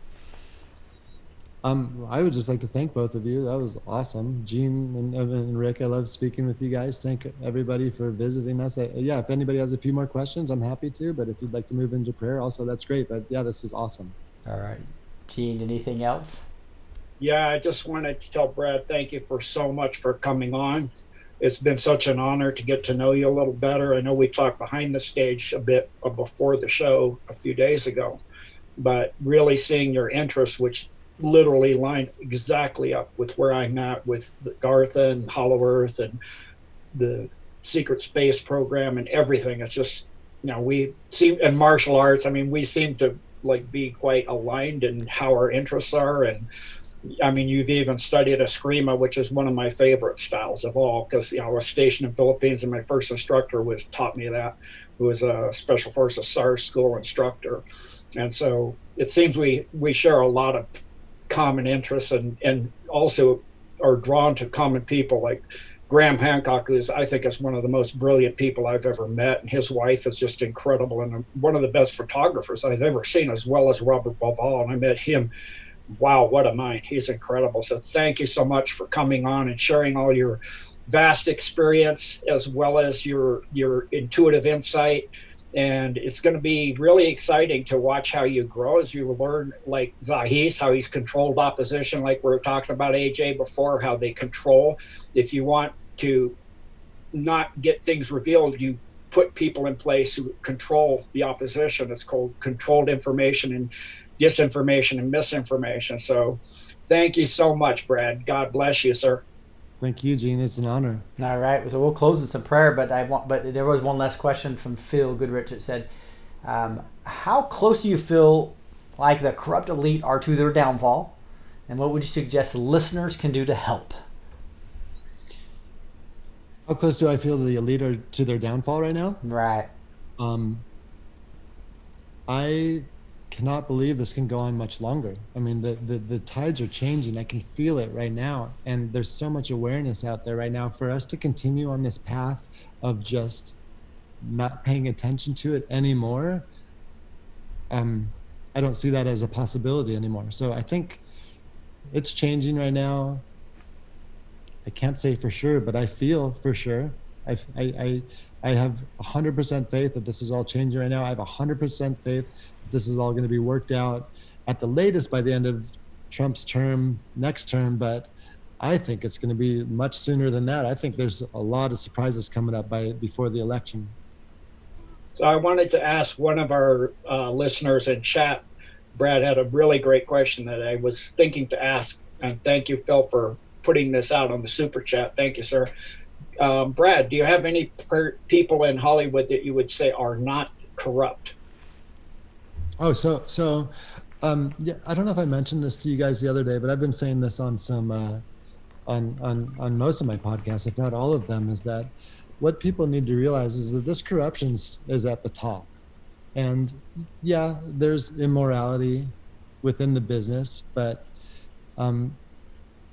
I would just like to thank both of you. That was awesome. Gene and Evan and Rick, I love speaking with you guys. Thank everybody for visiting us. Yeah, if anybody has a few more questions, I'm happy to. But if you'd like to move into prayer, also, that's great. But yeah, this is awesome. All right. Gene, anything else? Yeah, I just wanted to tell Brad, thank you so much for coming on. It's been such an honor to get to know you a little better. I know we talked behind the stage a bit before the show a few days ago, but really seeing your interests, which literally line exactly up with where I'm at with Gartha and Hollow Earth and the secret space program and everything. It's just, we seem, and martial arts, we seem to like be quite aligned in how our interests are. And you've even studied Eskrima, which is one of my favorite styles of all, because I was stationed in Philippines and my first instructor taught me that, who was a Special Forces SARS school instructor. And so it seems we share a lot of common interests and also are drawn to common people like Graham Hancock, who I think is one of the most brilliant people I've ever met. And his wife is just incredible and one of the best photographers I've ever seen, as well as Robert Bauval. And I met him. Wow, what a mind. He's incredible. So thank you so much for coming on and sharing all your vast experience as well as your intuitive insight. And it's going to be really exciting to watch how you grow as you learn, like Zahi's, how he's controlled opposition, like we were talking about AJ before, how they control. If you want to not get things revealed, you put people in place who control the opposition. It's called controlled information and disinformation and misinformation. So thank you so much, Brad. God bless you, sir. Thank you, Gene. It's an honor. All right, so we'll close with some prayer, but there was one last question from Phil Goodrich that said, how close do you feel like the corrupt elite are to their downfall, and what would you suggest listeners can do to help? How close do I feel the elite are to their downfall right now? Right. I cannot believe this can go on much longer. I mean, the tides are changing. I can feel it right now. And there's so much awareness out there right now for us to continue on this path of just not paying attention to it anymore. I don't see that as a possibility anymore. So I think it's changing right now. I can't say for sure, but I feel for sure. I have 100% faith that this is all changing right now. I have 100% faith that this is all going to be worked out at the latest by the end of Trump's term, next term. But I think it's going to be much sooner than that. I think there's a lot of surprises coming up before the election. So I wanted to ask one of our listeners in chat. Brad had a really great question that I was thinking to ask. And thank you, Phil, for putting this out on the super chat. Thank you, sir. Brad, do you have any people in Hollywood that you would say are not corrupt? Oh, yeah, I don't know if I mentioned this to you guys the other day, but I've been saying this on some on most of my podcasts, if not all of them, is that what people need to realize is that this corruption is at the top. And yeah, there's immorality within the business, but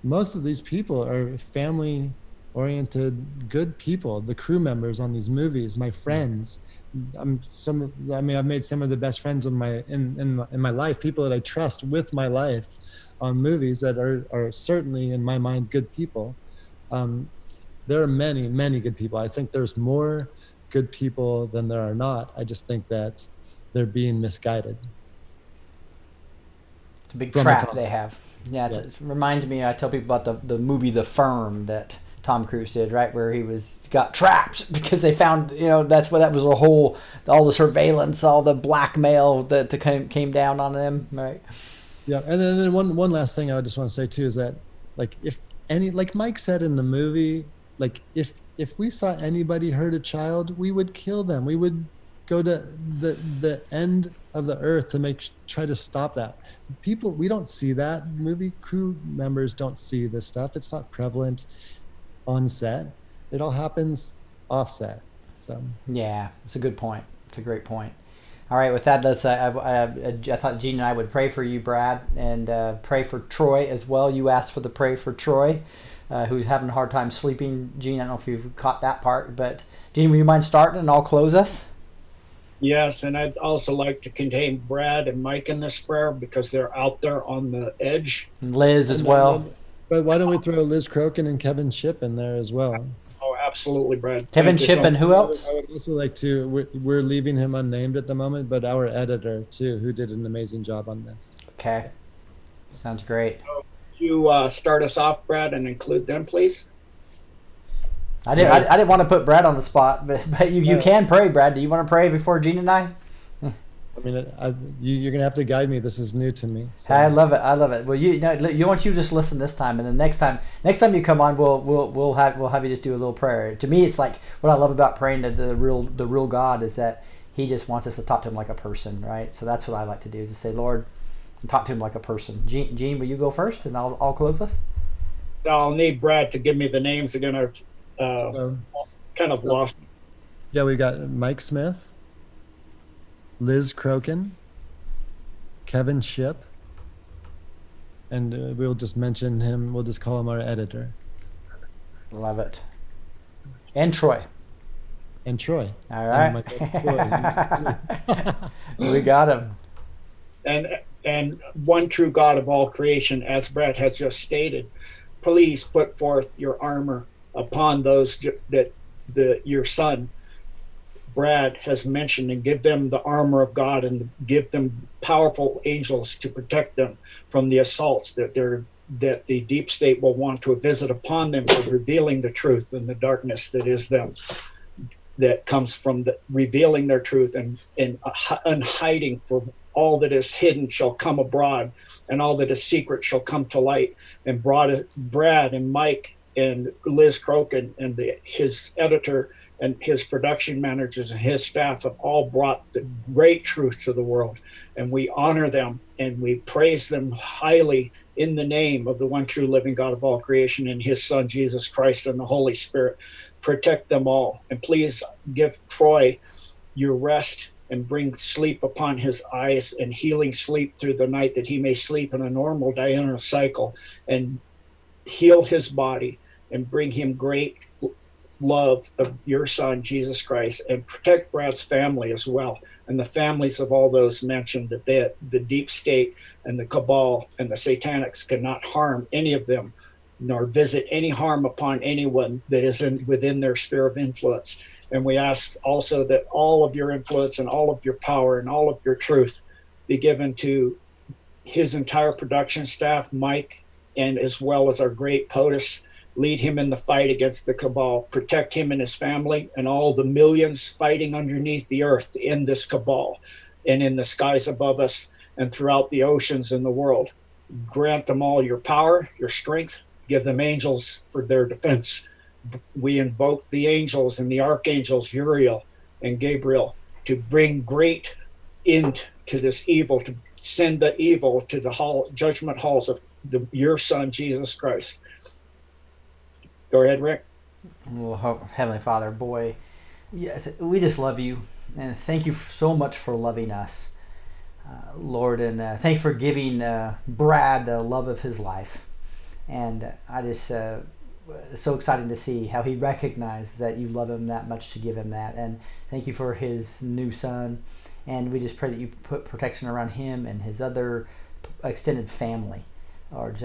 most of these people are family-oriented, good people. The crew members on these movies, my friends. I've made some of the best friends in my life, people that I trust with my life on movies that are certainly, in my mind, good people. There are many, many good people. I think there's more good people than there are not. I just think that they're being misguided. It's a big trap they have. Yeah, it reminds me, I tell people about the movie The Firm that Tom Cruise did, right, where he got trapped because they found, that was all the surveillance, all the blackmail that came down on them, right? Yeah, and then one last thing I just want to say too is that, like Mike said in the movie, like if we saw anybody hurt a child, we would kill them. We would go to the end of the earth to try to stop that. People, we don't see that. Movie crew members don't see this stuff. It's not prevalent on set. It all happens off set. So yeah, it's a good point. It's a great point. All right, with that, let's. I thought Gene and I would pray for you, Brad, and pray for Troy as well. You asked for the pray for Troy, who's having a hard time sleeping. Gene, I don't know if you've caught that part, but Gene, would you mind starting and I'll close us? Yes, and I'd also like to contain Brad and Mike in this prayer because they're out there on the edge. And Liz as well. But why don't we throw Liz Crokin and Kevin Shipp in there as well? Oh, absolutely, Brad. Kevin Shipp and who else? I would also like to, we're leaving him unnamed at the moment, but our editor too, who did an amazing job on this. Okay. Sounds great. So, you start us off, Brad, and include them, please. I didn't want to put Brad on the spot, but you can pray, Brad. Do you want to pray before Gene and I? I mean, you're gonna have to guide me. This is new to me. So. I love it. Well, you want you just listen this time, and then next time you come on, we'll have you just do a little prayer. To me, it's like what I love about praying to the real God is that He just wants us to talk to Him like a person, right? So that's what I like to do is to say, Lord, and talk to Him like a person. Gene, will you go first, and I'll close us. I'll need Brad to give me the names again. Kind of lost. Yeah, we got Mike Smith, Liz Crokin, Kevin Shipp, and we'll just mention him. We'll just call him our editor. Love it. And Troy. And Troy. All right. We got him. And one true God of all creation, as Brad has just stated, please put forth your armor upon those that your son Brad has mentioned, and give them the armor of God and give them powerful angels to protect them from the assaults that the deep state will want to visit upon them for revealing the truth and the darkness that is them, that comes from revealing their truth and unhiding. For all that is hidden shall come abroad, and all that is secret shall come to light. And Brad and Mike and Liz Crokin and his editor and his production managers and his staff have all brought the great truth to the world. And we honor them and we praise them highly in the name of the one true living God of all creation and his son, Jesus Christ, and the Holy Spirit. Protect them all. And please give Troy your rest and bring sleep upon his eyes and healing sleep through the night, that he may sleep in a normal diurnal cycle, and heal his body and bring him great love of your son, Jesus Christ, and protect Brad's family as well, and the families of all those mentioned, that the deep state and the cabal and the satanics cannot harm any of them, nor visit any harm upon anyone that is within their sphere of influence. And we ask also that all of your influence and all of your power and all of your truth be given to his entire production staff, Mike, and as well as our great POTUS. Lead him in the fight against the cabal. Protect him and his family and all the millions fighting underneath the earth in this cabal and in the skies above us and throughout the oceans in the world. Grant them all your power, your strength. Give them angels for their defense. We invoke the angels and the archangels, Uriel and Gabriel, to bring great end to this evil, to send the evil to the judgment halls of your son, Jesus Christ. Go ahead, Rick. Well, Heavenly Father, boy, yes, we just love you, and thank you so much for loving us, Lord, and thanks for giving Brad the love of his life. And I just so exciting to see how he recognized that you love him that much to give him that. And thank you for his new son, and we just pray that you put protection around him and his other extended family. Or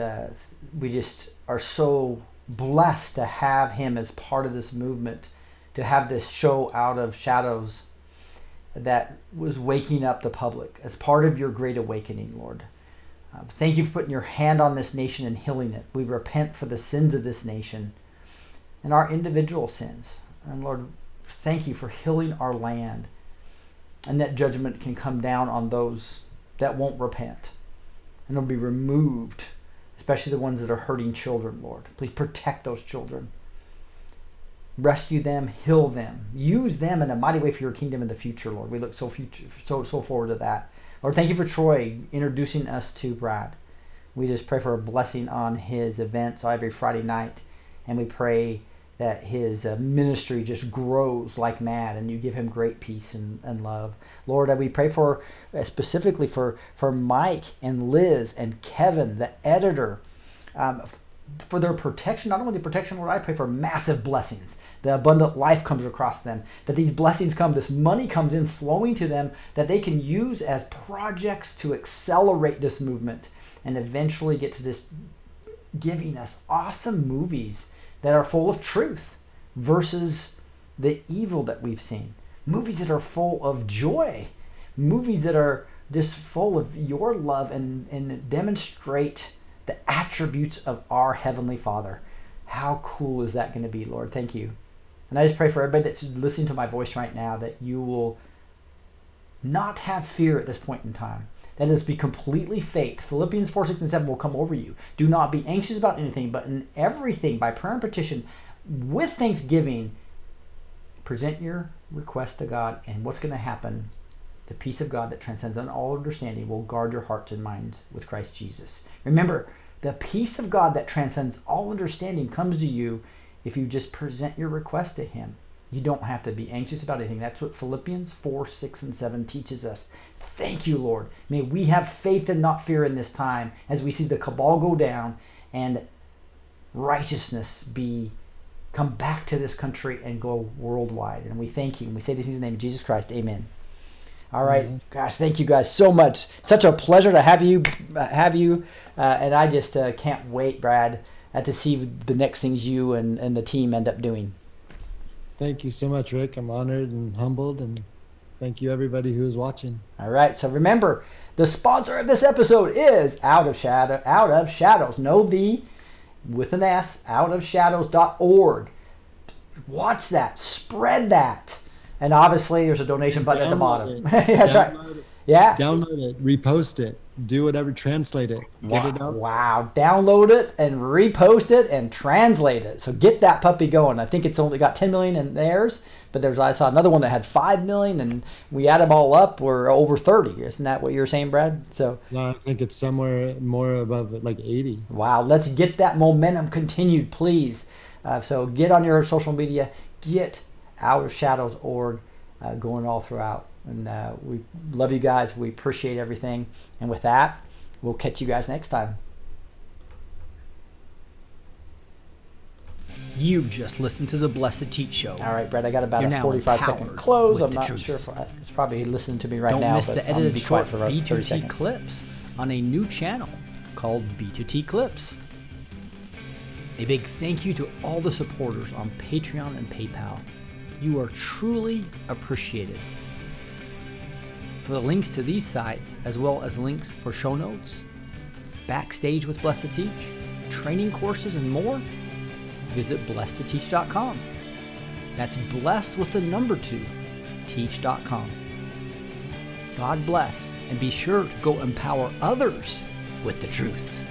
we just are so blessed to have him as part of this movement, to have this show Out of Shadows that was waking up the public as part of your great awakening, Lord. Thank you for putting your hand on this nation and healing it. We repent for the sins of this nation and our individual sins. And Lord, thank you for healing our land, and that judgment can come down on those that won't repent, and it'll be removed, especially the ones that are hurting children, Lord. Please protect those children. Rescue them, heal them, use them in a mighty way for your kingdom in the future, Lord. We look so forward to that. Lord, thank you for Troy introducing us to Brad. We just pray for a blessing on his events every Friday night, and we pray that his ministry just grows like mad, and you give him great peace and love. Lord, we pray for specifically for Mike and Liz and Kevin, the editor, for their protection. Not only the protection, Lord, I pray for massive blessings. The abundant life comes across them, that these blessings come, this money comes in flowing to them, that they can use as projects to accelerate this movement and eventually get to this giving us awesome movies that are full of truth versus the evil that we've seen. Movies that are full of joy. Movies that are just full of your love and demonstrate the attributes of our Heavenly Father. How cool is that going to be, Lord? Thank you. And I just pray for everybody that's listening to my voice right now that you will not have fear at this point in time. That is, be completely faith. Philippians 4, 6, and 7 will come over you. Do not be anxious about anything, but in everything, by prayer and petition, with thanksgiving, present your request to God. And what's going to happen? The peace of God that transcends all understanding will guard your hearts and minds with Christ Jesus. Remember, the peace of God that transcends all understanding comes to you if you just present your request to him. You don't have to be anxious about anything. That's what Philippians 4, 6, and 7 teaches us. Thank you, Lord. May we have faith and not fear in this time as we see the cabal go down and righteousness come back to this country and go worldwide. And we thank you. And we say this in the name of Jesus Christ. Amen. All right. Gosh, thank you guys so much. Such a pleasure to have you. And I just can't wait, Brad, to see the next things you and the team end up doing. Thank you so much, Rick. I'm honored and humbled, and thank you everybody who is watching. All right. So remember, the sponsor of this episode is Out of Shadows. Know the with an S, outofshadows.org. Watch that. Spread that. And obviously, there's a donation button at the bottom. Yeah, that's right. Yeah. Download it, repost it, do whatever, translate it, get it out. Wow. Download it and repost it and translate it. So get that puppy going. I think it's only got 10 million in theirs, but I saw another one that had 5 million, and we add them all up, we're over 30. Isn't that what you're saying, Brad? So No, I think it's somewhere more above like 80. wow, let's get that momentum continued, please. So get on your social media, get Our Shadows org going all throughout. And we love you guys. We appreciate everything. And with that, we'll catch you guys next time. You've just listened to the Blessed Teach Show. All right, Brett, I got about You're a now 45-second empowered close. with I'm the not truth. sure if it's probably listening to me right Don't now. miss but the I'm gonna edited be short quiet for about 30 B2T seconds. clips on a new channel called B2T Clips. A big thank you to all the supporters on Patreon and PayPal. You are truly appreciated. For the links to these sites, as well as links for show notes, backstage with Blessed to Teach, training courses, and more, visit blessedtoteach.com. That's blessed with the number 2, teach.com. God bless, and be sure to go empower others with the truth.